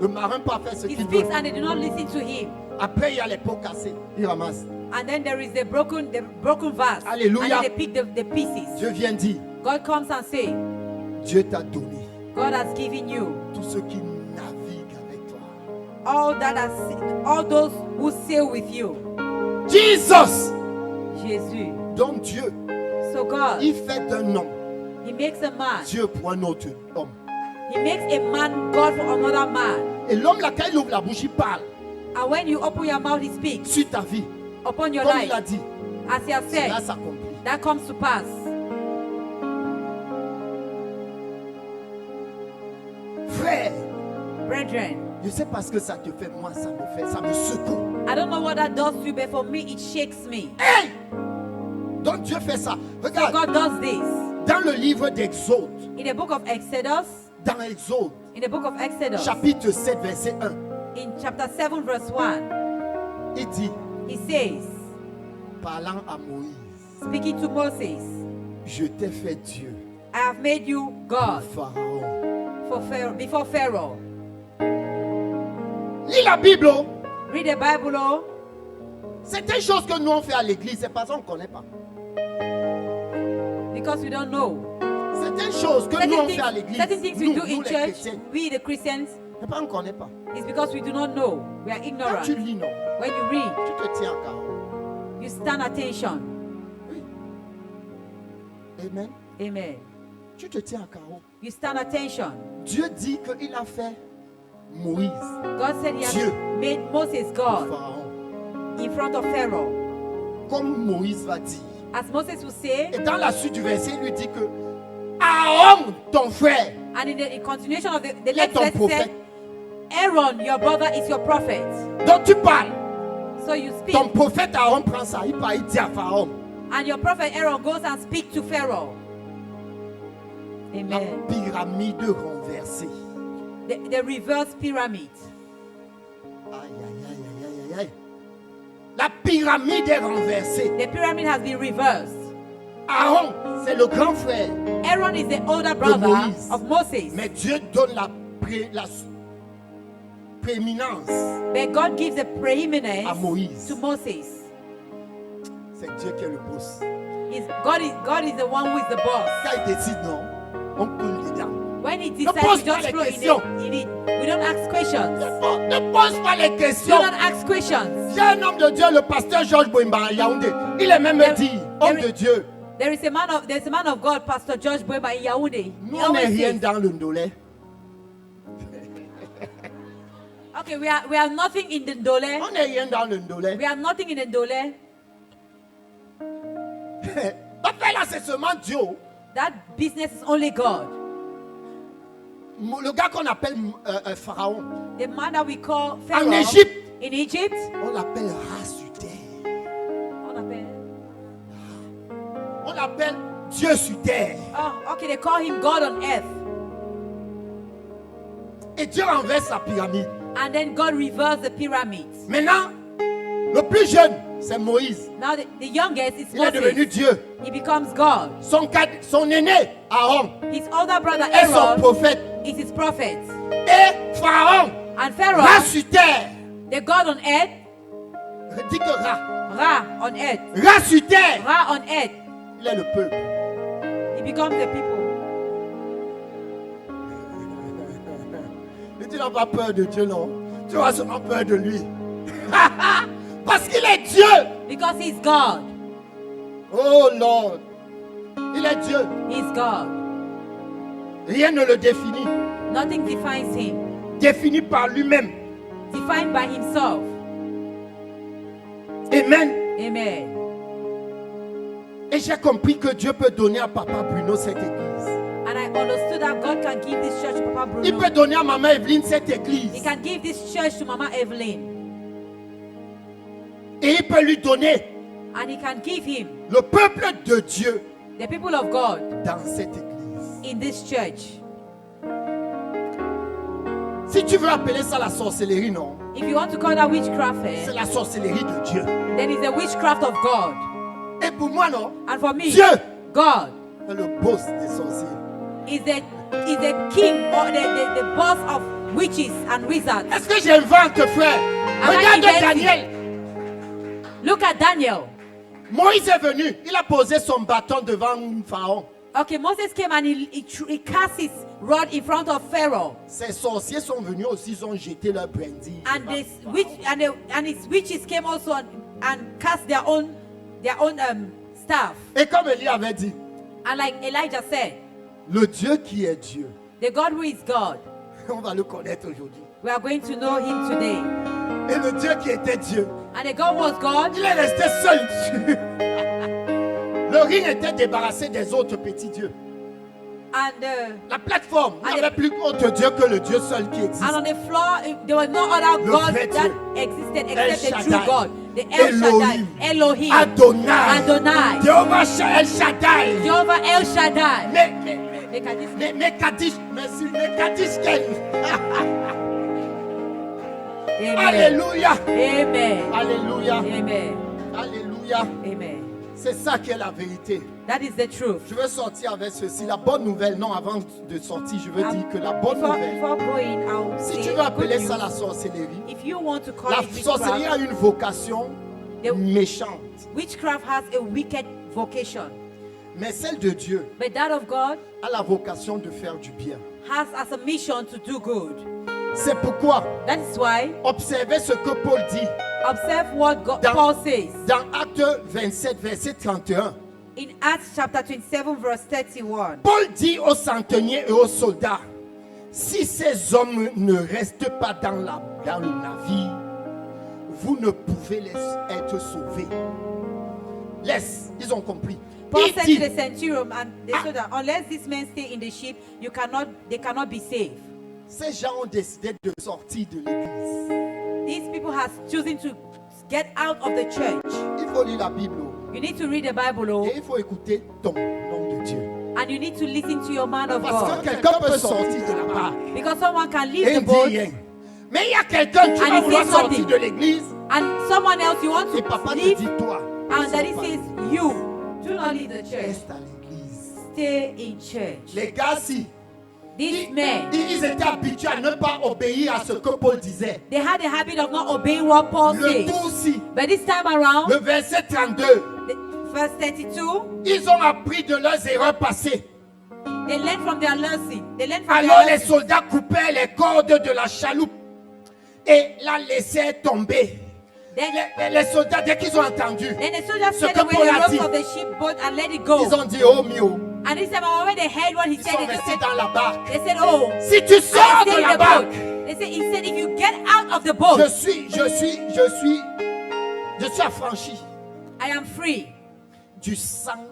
Le marin peut faire ce He qu'il veut. speaks and they do not listen to him. Après, il y a les pots cassés. Il ramasse. And then there is the broken vase. Alléluia. And then they pick the pieces. Dieu vient dire, God comes and says, Dieu t'a donné God has given you tous ceux qui naviguent avec toi. all those who sail with you. Jesus, Jésus. donc Dieu, So God, il fait d'un homme He makes a man. Dieu pour un autre homme. He makes a man God for another man. Et l'homme, là, quand il ouvre la bouche, il parle And when you open your mouth, He speaks sur ta vie. upon your Comme life. il a dit, As He has cela said, s'accomplit. that comes to pass. Frère, Brethren, je sais pas ce que ça te fait, moi ça me secoue. I don't know what that does to you, but for me, it shakes me. Hey! Donc Dieu fait ça. So Regarde, God does this. dans le livre d'Exode, In the book of Exodus, dans Exode, in the book of Exodus, chapitre 7, verset 1, in chapter 7, verse 1, il dit, He says, parlant à Moïse, speaking to Moses, je t'ai fait Dieu, I have made you God Pharaon. before Pharaoh. Lis la Bible. Oh. Read the Bible, oh. Certaines choses que nous on fait à l'église, c'est parce qu'on ne connaît pas. Because we don't know. Certaines choses que nous on fait à l'église, Certain things we nous, do in nous les church, chrétiens, we the Christians, c'est parce qu'on ne connaît pas. it's because we do not know. We are Quand ignorant. tu lis, non, When you read, tu te tiens à carreau. you stand attention. Oui. Amen. Amen. Tu te tiens à carreau. You stand attention. Dieu dit qu'il a fait Moïse, God said He Dieu. has made Moses God Pharaon. in front of Pharaoh. Comme Moïse va dire. As Moses will say, Et dans la suite du verset, il lui dit que Aaron, ton frère, and in the continuation of the est next ton verse, it prophète. said, Aaron, your brother, is your prophet. Donc tu parles. So you speak, Ton prophète Aaron prend ça. Il part, il dit à Pharaon. and your prophet Aaron goes and speaks to Pharaoh. La Amen. pyramide renversée. The reverse pyramid. Aïe, aïe, aïe, aïe, aïe, aïe. La pyramide est renversée. The pyramid has been reversed. Aaron, c'est le grand frère. Aaron is the older brother Moïse. of Moses. Mais Dieu donne la prééminence. But God gives the preeminence À Moïse. to Moses. C'est Dieu qui est le boss. God is the one who is the boss. Quand il décide, non, on coule dedans. When he Ne decides, pose we pas just les flow questions. in it. We don't ask questions. Ne pose pas les Do questions. not ask questions. J'ai un homme de Dieu, le pasteur Georges Boimba à Yaoundé. Il est même dit, homme de Dieu. There's a man of God, Pastor George Boema in Yaoundé. Nous, He on n'est always rien says, dans le ndolé. okay, we are nothing in the Ndole. On n'est rien dans le ndolé. We are nothing in the Ndole. Après là, c'est seulement Dieu. That business is only God. Le gars qu'on appelle Pharaon. The man that we call Pharaoh En Égypte, in Egypt. on l'appelle Rasuter. On l'appelle Dieu sur terre. Oh, okay, they call him God on earth. Et Dieu renverse sa pyramide. And then God reversed the pyramids. Maintenant, le plus jeune, c'est Moïse. Now the youngest is Il est devenu Moses. Dieu. He becomes God. Son aîné, Aaron, His older brother est son Aaron prophète. is his prophet. Et Pharaon And Pharaoh reste sur terre. The God on earth, Dis que Ra. Ra on earth, Ra sur terre. Ra on earth, Il est le peuple. he becomes the people. Et tu n'as pas peur de Dieu, non? Tu as seulement peur de lui. Parce qu'il est Dieu. Because he's God. Oh Lord. Il est Dieu. He's God. Rien ne le définit. Nothing defines him. Défini par lui-même. Defined by himself. Amen. Amen. Et j'ai compris que Dieu peut donner à Papa Bruno cette église. And I understood that God can give this church to Papa Il Bruno. peut donner à Maman Evelyne cette église. He can give this church to Mama Evelyn. Et il peut lui donner And he can give him le peuple de Dieu the people of God dans cette église. in this church. Si tu veux appeler ça la sorcellerie, non. If you want to call that witchcraft, C'est la sorcellerie de Dieu. then it's the witchcraft of God. Et pour moi, non. And for me, Dieu God est le boss des sorciers. is the king or the boss of witches and wizards. Est-ce que j'invente, frère? Am I Regarde inventing? Daniel. Look at Daniel. Moïse est venu. Il a posé son bâton devant Pharaon. Okay, Moses came and he cast his rod in front of Pharaoh. Ces sorciers sont venus aussi, ils ont jeté leur brandy. And this witch and his witches came also and cast their own staff. Et comme Élie avait dit, And like Elijah said, le Dieu qui est Dieu, the God who is God, on va le connaître aujourd'hui. we are going to know him today. Et le Dieu qui était Dieu, And the God was God, il est resté seul dessus. Le ring était débarrassé des autres petits dieux. and La plateforme, il n'y avait plus autre Dieu que le Dieu seul qui existe. on the floor there was no other Le God vrai that Dieu. existed El except the true Shaddai. God, the El Shaddai, Elohim, Adonai, Adonai, Jehovah El Shaddai. Jehovah El Shaddai. Mais Kadish, merci, mais Kadish Ken. Amen. Alléluia, Amen. Alléluia, Amen. Alléluia. Amen. C'est ça qui est la vérité. That is the truth. Je veux sortir avec ceci. La bonne nouvelle, non, avant de sortir, je veux dire que la bonne nouvelle, Before going, I'll si say tu veux good appeler ça news. la sorcellerie, If you want to call la it sorcellerie witchcraft, a une vocation The- méchante. witchcraft has a wicked vocation. Mais celle de Dieu But that of God a la vocation de faire du bien. has as a mission to do good. C'est pourquoi, That is why, observez ce que Paul dit observe what God, Dans- Paul says dans Actes 27, verset 31. in Acts chapter 27, verse 31. Paul dit aux centeniers et aux soldats, si ces hommes ne restent pas dans le navire, vous ne pouvez être sauvés. Laisse, ils ont compris. Paul Il said dit, to the centurion and the soldier, unless these men stay in the ship, they cannot be saved. ces gens ont décidé de sortir de l'église. These people have chosen to get out of the church. Il faut lire la Bible You need to read the Bible, oh, et il faut écouter ton nom de Dieu. and you need to listen to your man of Parce que God. quelqu'un peut sortir de là-bas Because someone can et leave the il dit boat, rien. Mais il y a quelqu'un qui And va he vouloir says sortir something. de l'église and someone else you want et to papa te leave, dit toi. and daddy says, you do not leave the church. Reste à l'église. Stay in church. Les gars, si These men, ils étaient habitués à ne pas obéir à ce que Paul disait. they had the habit of not obeying what Paul Le says. tout aussi, But this time around, le verset 32, verse 32, ils ont appris de leurs erreurs passées. they learned from their lesson. They learned from Alors their les lesson. soldats coupaient les cordes de la chaloupe et la laissaient tomber. Les soldats, dès qu'ils ont entendu, Then the soldiers Ce set que away Paul a the dit. ropes of the ship boat and let it go. ils ont dit oh mio. And this time around, when they heard what he Ils said, sont restés dans la barque. they said, oh, Si tu sors stay de in la the barque, boat. He said, if you get out of the boat, je suis affranchi I am free du sang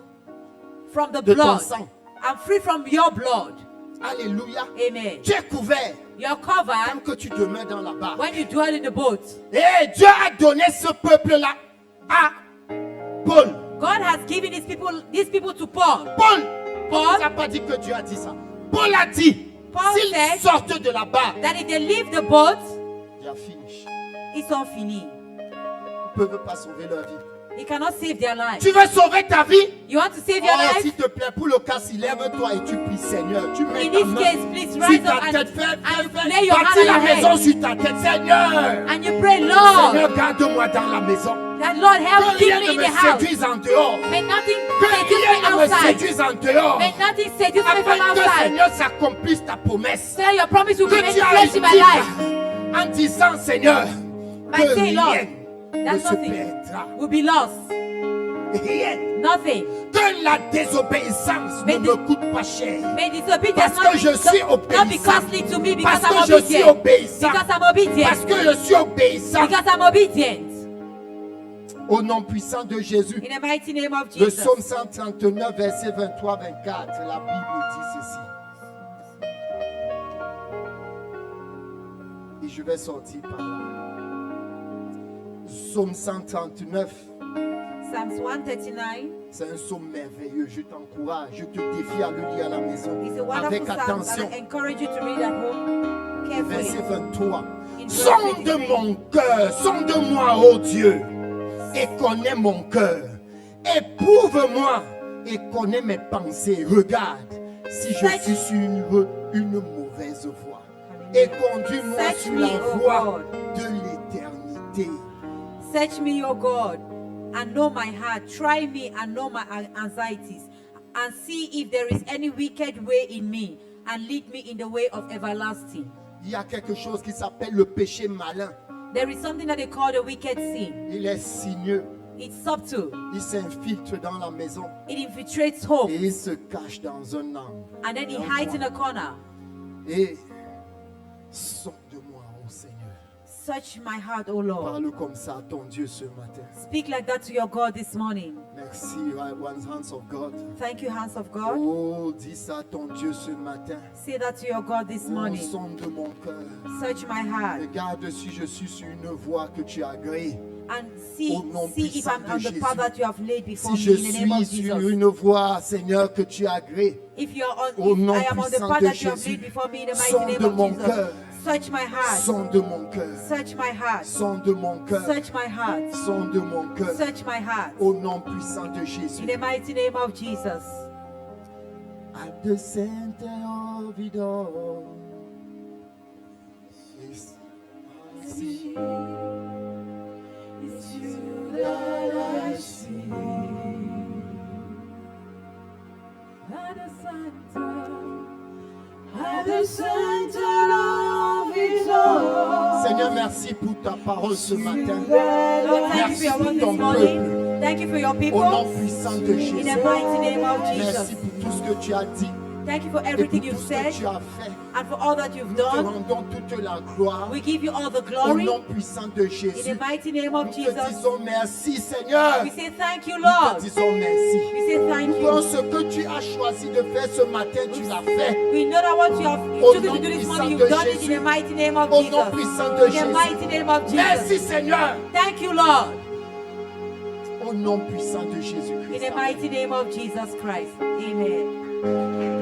from the de ton blood. sang. I'm free from your blood. Alléluia. Amen. Tu es couvert You're tant covered que tu demeures dans la barque. when you dwell in the boat. Et Dieu a donné ce peuple-là à Paul. God has given these people to Paul. Paul, Paul, il n'a pas dit que Dieu a dit ça. Paul a dit, Paul s'ils said sortent de la barque, that if they leave the boat, ils ont fini. it's all fini. Ils ne peuvent pas sauver leur vie. He cannot save their life. Tu veux sauver ta vie? You want to save your Oh, s'il life? te plaît, pour le cas, lève-toi et tu pries, Seigneur. Tu mets In ta this main case, please sur rise ta up tête. Fais lay your hand bâtis on la your maison head. sur ta tête, Seigneur. And you pray, Lord, Seigneur, garde-moi dans la maison. that Lord help Que keep rien me ne in me the house. séduise en dehors. May nothing Que seduce rien me ne me outside. séduise en dehors. May nothing seduce me Afin from que, outside. Seigneur, s'accomplisse ta promesse. So that your promise will be Que made tu as flesh in my dit life. en disant, Seigneur, By que saying, Lord, rien ne that se nothing perdra. will be lost. Rien. Nothing. Que la désobéissance Mais ne me coûte pas cher. May disobedience Parce not que be, je suis not be obéissant. costly to me because Parce I'm que je suis obedient. obéissant. Because I'm obedient. Parce que je suis obéissant. Because I'm obedient. Au nom puissant de Jésus. In the mighty name of Le Jesus. psaume 139, verset 23-24, la Bible dit ceci. Et je vais sortir par là. Psaume 139, Psalms 139 c'est un psaume merveilleux. Je t'encourage, je te défie à le lire à la maison. is a wonderful Avec psalm attention. and I encourage you to read at home Verset carefully. 23. In verse Sonde 23. mon cœur, sonde-moi, ô Dieu, et connais mon cœur. Éprouve-moi et connais mes pensées. Regarde si je suis sur une mauvaise voie. Et conduis-moi Search sur me, la O voie God. de l'éternité. Search me, O God, and know my heart. Try me and know my anxieties, and see if there is any wicked way in me, and lead me in the way of everlasting. Il y a quelque chose qui s'appelle le péché malin. There is something that they call the wicked sin. Il est sinueux. It's subtle. Il s'infiltre dans la maison It infiltrates home, et il se cache dans un angle. and then it hides in a corner. Et sonde-moi, ô Seigneur. Search my heart, O Lord. Parle comme ça à ton Dieu ce matin. Speak like that to your God this morning. Merci, one hands of God. Thank you, hands of God. Oh, dis ça à ton Dieu ce matin. Say that to your God this Oh, morning. sonde mon cœur. Search my heart Regarde si je suis sur une voie que tu as agréée. and see, Au nom see if puissant I'm de on the Jésus. path that you have laid before Si me je in the name of suis sur Jesus. une voie, Seigneur, que tu as agréée. If you're on, Au if nom I am on the puissant path de that you have Jésus. laid before me in the mighty Sonde name of mon Jesus. cœur. Search my heart. Sonde mon cœur. Search my heart. Sonde mon cœur. Search my heart. Sonde mon cœur. Search my heart. Au nom puissant de Jésus. In the mighty name of Jesus. At the center of it all is I see. It's you that I see. At the center of it all. Seigneur, merci pour ta parole ce matin. Lord, thank you for your word Merci pour ton this morning. Thank you for your Au nom people. puissant de In Jésus. the mighty name of Merci Jesus. pour tout ce que tu as dit Thank you for et pour everything tout you've ce que said tu as fait. and for all that you've Nous te done. rendons toute la gloire We give you all the au glory. nom puissant de In Jésus. the mighty name of Nous te Jesus. disons merci Seigneur. We say thank you, Nous te Lord. disons merci. We say thank Nous you. voyons ce que tu as choisi de faire ce matin, tu l'as fait. We know that what you have Au chosen nom to do this puissant morning, de you've done it in Jésus. the mighty name of Au nom Jesus. puissant de In the Jésus. mighty name of Merci Jesus. Seigneur. Thank you, Lord. Au nom puissant de In Jésus-Christ. the mighty name of Jesus Christ. Amen.